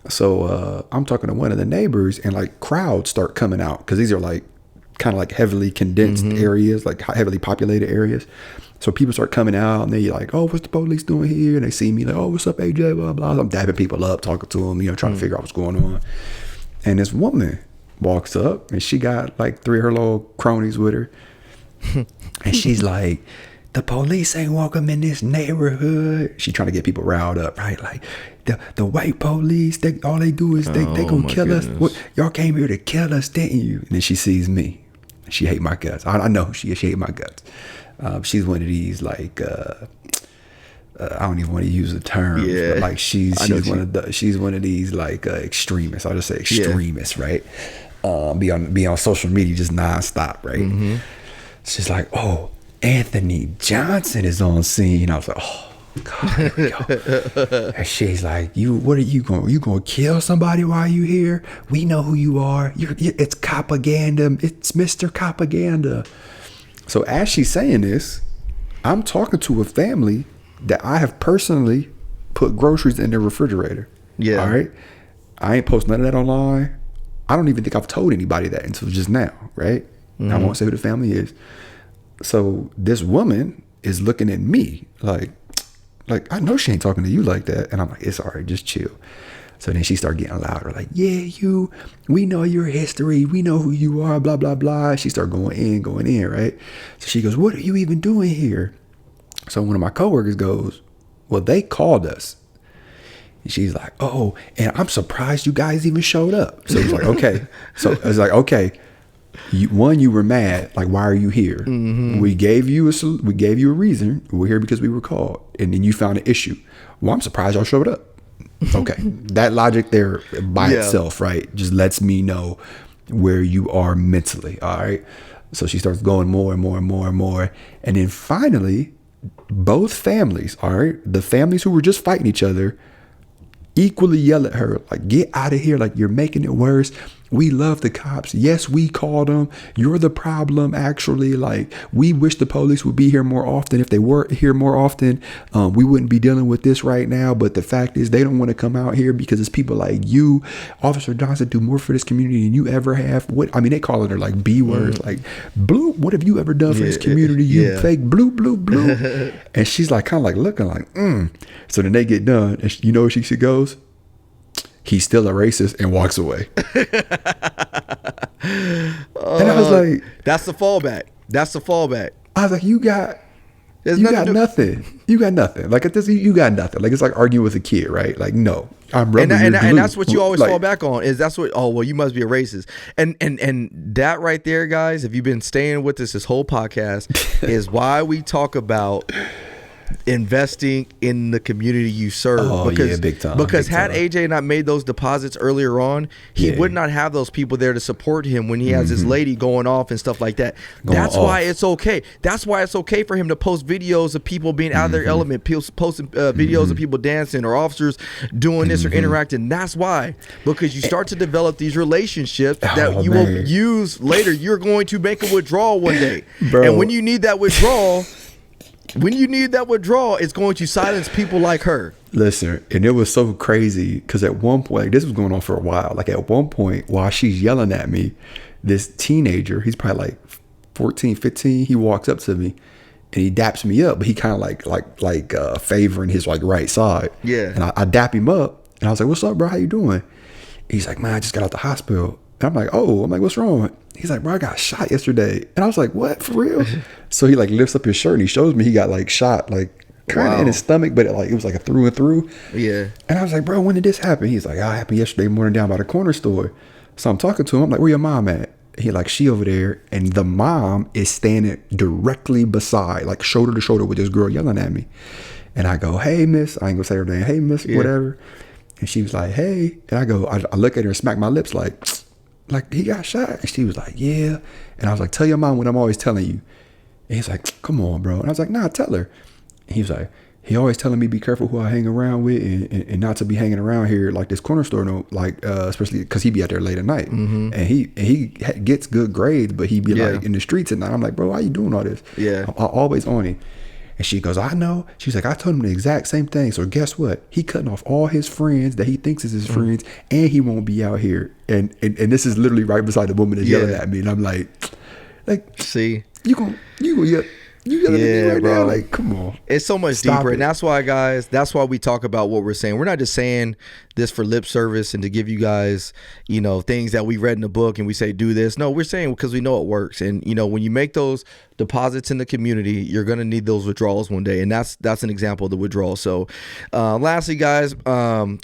So I'm talking to one of the neighbors, and like crowds start coming out because these are like kind of like heavily condensed areas, like heavily populated areas. So people start coming out, and they're like, oh, what's the police doing here? And they see me like, oh, what's up, AJ, blah, blah. I'm dapping people up, talking to them, you know, trying to figure out what's going on. And this woman walks up, and she got like 3 of her little cronies with her. And she's like, the police ain't welcome in this neighborhood. She trying to get people riled up, right? Like the white police, all they do is they gonna kill us. What, y'all came here to kill us, didn't you? And then she sees me. She hate my guts. I know she hate my guts. She's one of these like I don't even want to use the term, but like she's one of these like extremists. I'll just say extremists, right? Be on social media just nonstop, right? She's like, oh, Anthony Johnson is on scene. I was like, oh God, here we go. And she's like, what are you going? You going to kill somebody while you here? We know who you are. It's propaganda. It's Mr. Propaganda. So as she's saying this, I'm talking to a family that I have personally put groceries in their refrigerator. Yeah. All right. I ain't post none of that online. I don't even think I've told anybody that until just now. Right. I won't say who the family is. So this woman is looking at me like I know she ain't talking to you like that. And I'm like, it's all right, just chill. So then she started getting louder, like, we know your history. We know who you are, blah, blah, blah. She started going in, right? So she goes, what are you even doing here? So one of my coworkers goes, well, they called us. And she's like, oh, and I'm surprised you guys even showed up. So it's like, okay. So it's like, okay. You were mad. Like, why are you here? We gave you a reason. We're here because we were called, and then you found an issue. Well, I'm surprised y'all showed up. Okay, that logic there by itself, right, just lets me know where you are mentally. All right. So she starts going more and more and more and more, and then finally, both families, all right, the families who were just fighting each other, equally yell at her, like, get out of here, like, you're making it worse. We love the cops. Yes, we called them. You're the problem, actually. Like, we wish the police would be here more often. If they were here more often, we wouldn't be dealing with this right now. But the fact is, they don't want to come out here because it's people like you. Officer Johnson do more for this community than you ever have. They calling her like B words, like, blue. What have you ever done for this community? You fake blue, blue, blue. And she's like, kind of like looking like, So then they get done, and you know where she goes? He's still a racist, and walks away. And I was like, that's the fallback. I was like, you got nothing. You got nothing. Like, at this, you got nothing. Like, it's like arguing with a kid, right? Like, no, I'm rubbing your glue. And that's what you always fall back on, is that's what, oh, well, you must be a racist. And that right there, guys, if you've been staying with us this whole podcast, is why we talk about investing in the community you serve. Big time. Because had AJ not made those deposits earlier on, he would not have those people there to support him when he has his lady going off and stuff like that. That's why it's okay. That's why it's okay for him to post videos of people being out of their element, posting videos of people dancing or officers doing this or interacting. That's why, because you start to develop these relationships that you will use later. You're going to make a withdrawal one day. Bro. And when you need that withdrawal, it's going to silence people like her. Listen, and it was so crazy because at one point, this was going on for a while. Like, at one point, while she's yelling at me, this teenager, he's probably like 14, 15, he walks up to me and he daps me up, but he kind of like favoring his like right side. Yeah. And I dap him up, and I was like, "What's up, bro? How you doing?" He's like, "Man, I just got out the hospital." And I'm like, what's wrong? He's like, bro, I got shot yesterday. And I was like, what, for real? So he like lifts up his shirt and he shows me he got like shot, like kind of in his stomach, but it was like a through and through. Yeah. And I was like, bro, when did this happen? He's like, it happened yesterday morning down by the corner store. So I'm talking to him. I'm like, where your mom at? He like, she over there. And the mom is standing directly beside, like shoulder to shoulder with this girl yelling at me. And I go, hey, miss. I ain't gonna say her name. Hey, miss, whatever. And she was like, hey. And I go, I look at her and smack my lips like he got shot. And she was like, yeah. And I was like, tell your mom what I'm always telling you. And he's like, come on, bro. And I was like, nah, tell her. And he was like, he always telling me be careful who I hang around with and not to be hanging around here like this corner store, no, like especially because he be out there late at night. And he gets good grades, but he be like in the streets at night. I'm like, bro, why you doing all this? I'm always on him. And she goes, I know. She's like, I told him the exact same thing. So guess what? He cutting off all his friends that he thinks is his friends, and he won't be out here. And this is literally right beside the woman that's yelling at me. And I'm like, see, you gonna yelling at me right now? Like, come on. It's so much deeper. And that's why, guys, that's why we talk about what we're saying. We're not just saying this for lip service and to give you guys, you know, things that we read in the book and we say do this. No, we're saying because we know it works. And, you know, when you make those deposits in the community, you're going to need those withdrawals one day. And that's an example of the withdrawal. So lastly, guys, I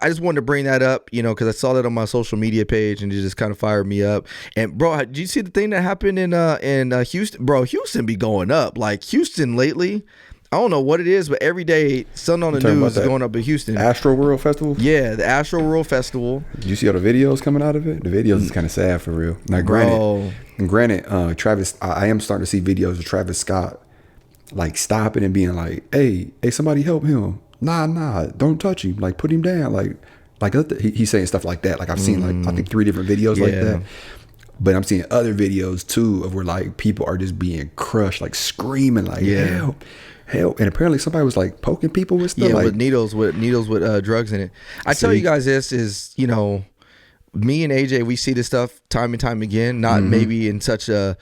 just wanted to bring that up, you know, because I saw that on my social media page and it just kind of fired me up. And bro, did you see the thing that happened in Houston? Bro, Houston be going up. Like Houston lately, I don't know what it is, but every day something on the news is going up in Houston. Astro World Festival? Yeah, the Astro World Festival. Did you see all the videos coming out of it? The videos is kind of sad for real. Now, granted, Travis, I am starting to see videos of Travis Scott like stopping and being like, hey, somebody help him. Nah, don't touch him. Like, put him down. Like he's saying stuff like that. Like, I've seen like, I think 3 different videos like that. But I'm seeing other videos too of where like people are just being crushed, like screaming, like help. And apparently somebody was like poking people with stuff. Yeah, like, with needles with drugs in it. I tell you guys, this is, you know, me and AJ, we see this stuff time and time again. Not maybe in such a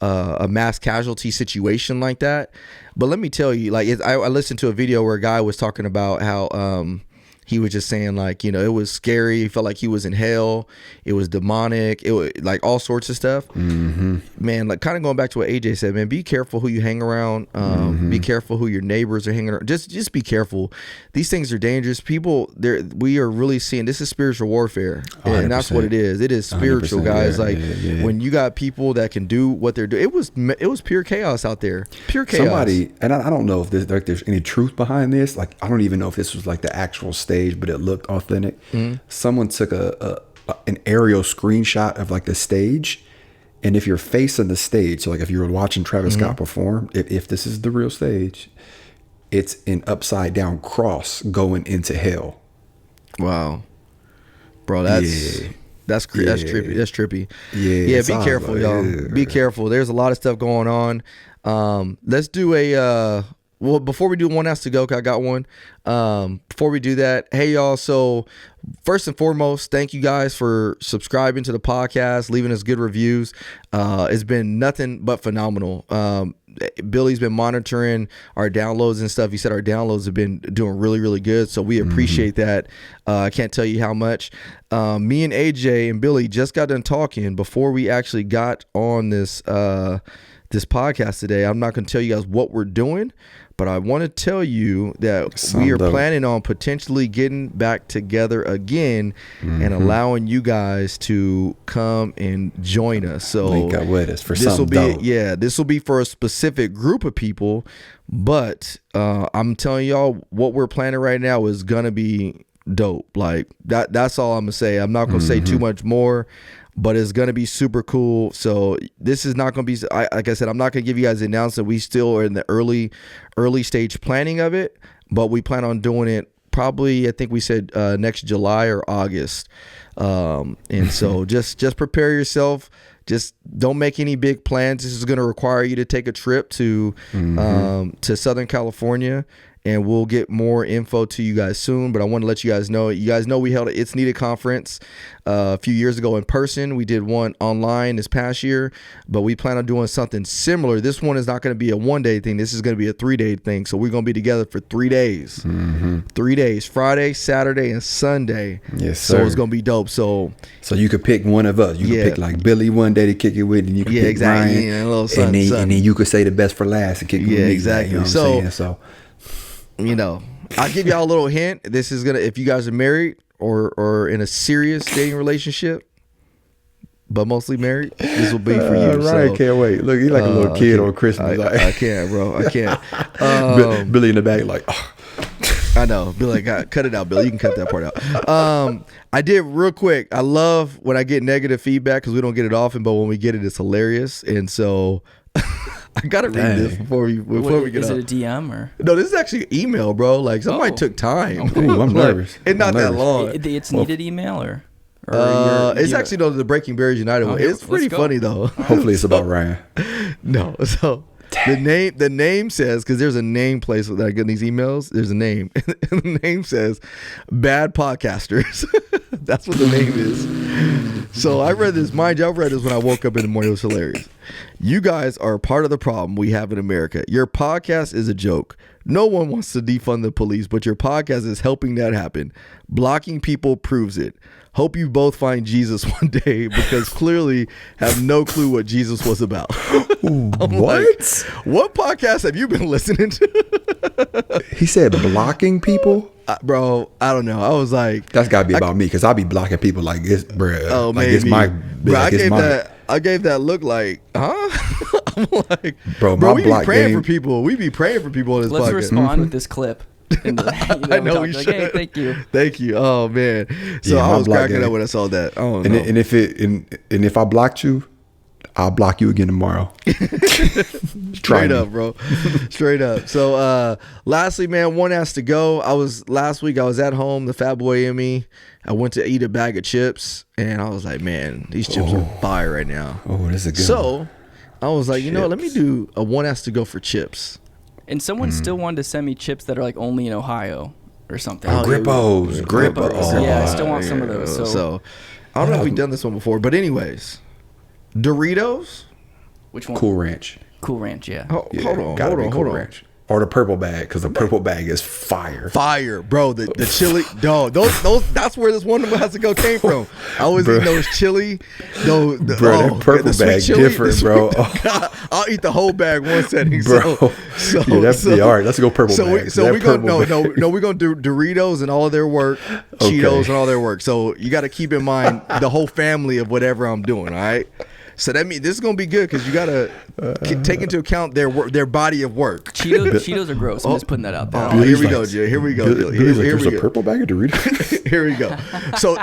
mass casualty situation like that, but let me tell you, like I listened to a video where a guy was talking about how he was just saying, like, you know, it was scary. He felt like he was in hell. It was demonic. It was like all sorts of stuff. Man, like kind of going back to what AJ said, man, be careful who you hang around. Be careful who your neighbors are hanging around. Just be careful. These things are dangerous. People, we are really seeing, this is spiritual warfare. And that's what it is. It is spiritual, guys. When you got people that can do what they're doing, it was pure chaos out there. Pure chaos. Somebody, and I don't know if there's any truth behind this. Like, I don't even know if this was like the actual stage, but it looked authentic. Someone took an aerial screenshot of like the stage, and if you're facing the stage, so like if you were watching Travis Scott perform, if this is the real stage, it's an upside down cross going into hell. Wow, bro, that's trippy. That's trippy. Yeah. Be careful, y'all. Be careful. There's a lot of stuff going on. Let's do well, before we do one has to go, 'cause I got one. Before we do that, hey y'all, so first and foremost, thank you guys for subscribing to the podcast, leaving us good reviews. It's been nothing but phenomenal. Billy's been monitoring our downloads and stuff. He said our downloads have been doing really, really good, so we appreciate that. I can't tell you how much. Me and AJ and Billy just got done talking before we actually got on this podcast today. I'm not going to tell you guys what we're doing, but I want to tell you that we are planning on potentially getting back together again and allowing you guys to come and join us. So link up with us for something dope. This will be for a specific group of people, but I'm telling y'all what we're planning right now is going to be dope. Like that's all I'm going to say. I'm not going to say too much more, but it's going to be super cool. So this is not going to be, like I said, I'm not going to give you guys the announcement. We still are in the early stage planning of it, but we plan on doing it probably, I think we said next July or August. And so just prepare yourself. Just don't make any big plans. This is going to require you to take a trip to Southern California, and we'll get more info to you guys soon. But I want to let you guys know. You guys know we held an It's Needed conference a few years ago in person. We did one online this past year, but we plan on doing something similar. This one is not going to be a one-day thing. This is going to be a 3-day thing. So we're going to be together for 3 days. 3 days, Friday, Saturday, and Sunday. Yes, sir. So it's going to be dope. So you could pick one of us. You could pick like Billy one day to kick it with, and you could pick Ryan, and then you could say the best for last and kick it with me. Exactly. You know what I'm saying? So, you know, I'll give y'all a little hint. This is gonna, if you guys are married or in a serious dating relationship, but mostly married, this will be for you. Ryan can't wait. Look, he's like a little kid on Christmas. I can't, bro. I can't. Billy in the back, like, oh. I know. Billy, cut it out, Billy. You can cut that part out. I did real quick. I love when I get negative feedback because we don't get it often, but when we get it, it's hilarious. And so I gotta read this before we get Is up. it a DM or? No, this is actually email, bro. Like somebody took time. Ooh, I'm nervous. It's not that long. It's needed email or? It's actually the Breaking Berries United one. It's pretty funny though. Hopefully it's about Ryan. No, so the name says, because there's a name place that I get in these emails. There's a name, and the name says "Bad Podcasters." That's what the name is. So I read this. Mind you, I read this when I woke up in the morning. It was hilarious. You guys are part of the problem we have in America. Your podcast is a joke. No one wants to defund the police, but your podcast is helping that happen. Blocking people proves it. Hope you both find Jesus one day, because clearly have no clue what Jesus was about. What? Like, what podcast have you been listening to? He said blocking people? Bro, I don't know. I was like, that's gotta be about me, because I be blocking people like this, bro. Oh, like maybe. it's my. Bro, Like I gave that look like, huh? I'm like, bro, we be praying for people. We be praying for people on this podcast. Let's respond with this clip. I know we should. Hey, thank you. Oh man. So I was cracking up when I saw that. Oh no. And if I blocked you, I'll block you again tomorrow. Straight up, bro. Straight up. So lastly, man, one has to go. Last week I was at home, the Fat Boy and me. I went to eat a bag of chips, and I was like, man, these chips are fire right now. Oh, this is a good So one. I was like, you know what, let me do a one has to go for chips. And someone still wanted to send me chips that are like only in Ohio or something. Oh, Grippos. Grippos. Yeah, I still want some of those. So I don't know if we've done this one before, but anyways, Doritos. Which one? Cool Ranch. Cool Ranch, yeah. Hold on. Ranch. Or the purple bag, because the purple bag is fire. Fire, bro. The chili, dog. Those. That's where this one has to go came from. I was eating those chili. That purple bag chili, different, bro. I'll eat the whole bag one setting, bro. So that's all right. Let's go purple bag. So we gonna we're gonna do Doritos and all of their work, Cheetos and all their work. So you got to keep in mind the whole family of whatever I'm doing. All right. So that means this is gonna be good because you gotta take into account their body of work. Cheetos are gross. I'm just putting that out there. Here we go, Jay. Here we go. Here's a purple bag of Doritos. Here we go. So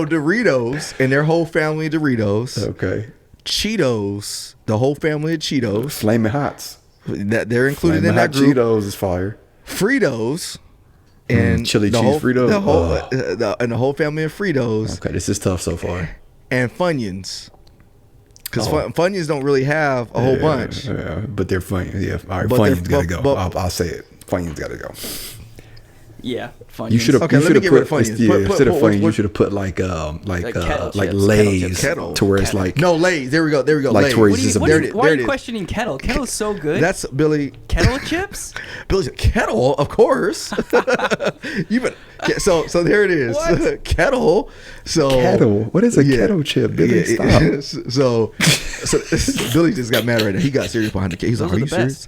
Doritos and their whole family of Doritos. Okay. Cheetos, the whole family of Cheetos. Flaming Hots. That they're included Flamin' in that Hot group. Cheetos is fire. Fritos. And chili cheese Fritos. And the whole family of Fritos. Okay, this is tough so far. And Funyuns. Because Funyuns don't really have a whole bunch. Yeah, but they're funny. Yeah, all right, Funyuns got to go. I'll say it. Funyuns got to go. Yeah, Funyuns. You should have. Okay, let me get rid of Funyuns. Instead of Funyuns, you should have put like Lay's Kettle. to where it's like no Lay's. There we go. Like Lay's. towards why are you questioning Kettle? Kettle's so good. That's Billy. Kettle chips. Billy's Kettle, of course. So there it is. What? Kettle. So Kettle. What is a kettle chip? Billy, stop. So Billy just got mad right now. He got serious behind the case. He's like, "Are you serious?"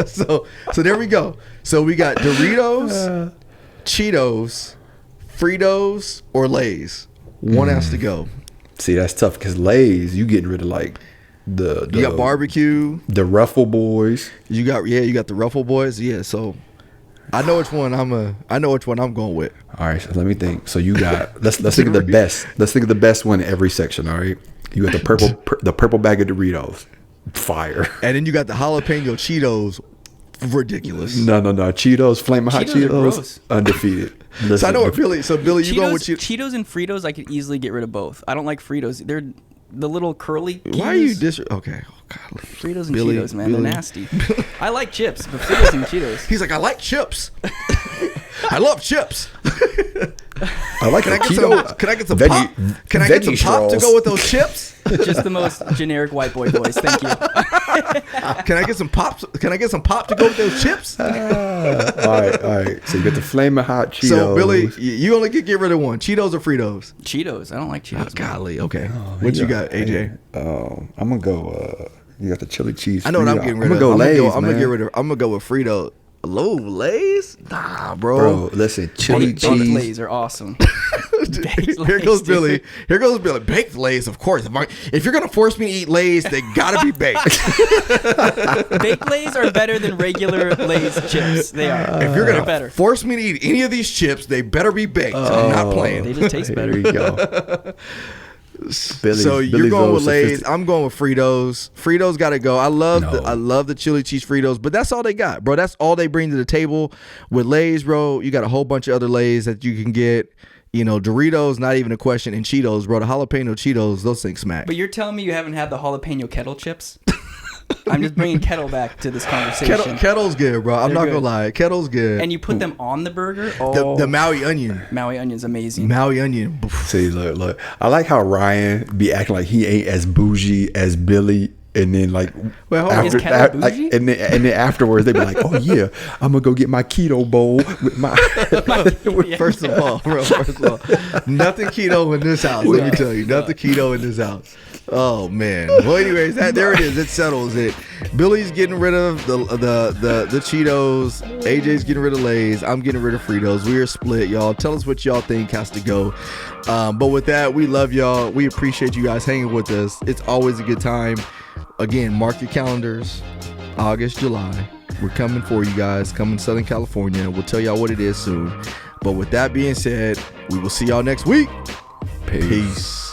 So there we go. So we got Doritos, Cheetos, Fritos, or Lay's. One has to go. See, that's tough because Lay's, you getting rid of like you got barbecue, the Ruffle Boys. You got the Ruffle Boys. Yeah, so I know which one I'm going with. All right, so let me think. So you got let's think of the best. Let's think of the best one in every section. All right, you got the purple bag of Doritos, fire. And then you got the jalapeno Cheetos, ridiculous. No, Cheetos, Flaming Hot Cheetos, undefeated. Listen, so I know what Billy. So Billy, you going with Cheetos and Fritos? I could easily get rid of both. I don't like Fritos. They're the little curly peas. Why are you okay? Oh, God. Fritos and Cheetos, man, they're nasty. I like chips, but Fritos and Cheetos. He's like, I like chips. I love chips. I like Can I get some pop? Can I get some pop to go with those chips? Just the most generic white boy voice. Thank you. Can I get some pops? Can I get some pop to go with those chips? All right. So you got the Flaming Hot Cheetos. So Billy, you only get rid of one: Cheetos or Fritos? Cheetos. I don't like Cheetos. Golly. Okay. What you got, AJ? I'm gonna go. You got the chili cheese. I know what I'm getting rid of. I'm gonna go Lay's, I'm gonna get rid of. I'm gonna go with Frito. Low Lay's? Nah, bro. Bro, listen, chili Baked cheese. Lay's are awesome. Here goes Billy. Here goes Billy. Baked Lay's, of course. If you're gonna force me to eat Lay's, they gotta be baked. Baked Lay's are better than regular Lay's chips. They are. If you're They're gonna better. force me to eat any of these chips, they better be baked. I'm not playing. They just taste better. There you go. So you're going with Lay's. I'm going with Fritos. Fritos got to go. I love the chili cheese Fritos, but that's all they got, bro. That's all they bring to the table. With Lay's, bro, you got a whole bunch of other Lay's that you can get. You know, Doritos, not even a question. And Cheetos, bro. The jalapeno Cheetos, those things smack. But you're telling me you haven't had the jalapeno kettle chips? I'm just bringing kettle back to this conversation. Kettle's good, bro. I'm not gonna lie. Kettle's good. And you put them on the burger? Oh, The Maui onion. Maui onion's amazing. Maui onion. See, look. I like how Ryan be acting like he ain't as bougie as Billy. And then like Is Kettle bougie? and then afterwards they be like, oh yeah, I'm gonna go get my keto bowl with my First of all, nothing keto in this house. Let me tell you, nothing keto in this house. Oh man. Well, anyways, there it is. It settles it. Billy's getting rid of the Cheetos. AJ's getting rid of Lay's. I'm getting rid of Fritos. We are split, y'all. Tell us what y'all think has to go. But with that, we love y'all. We appreciate you guys hanging with us. It's always a good time. Again, mark your calendars. August, July. We're coming for you guys. Coming to Southern California. We'll tell y'all what it is soon. But with that being said, we will see y'all next week. Peace.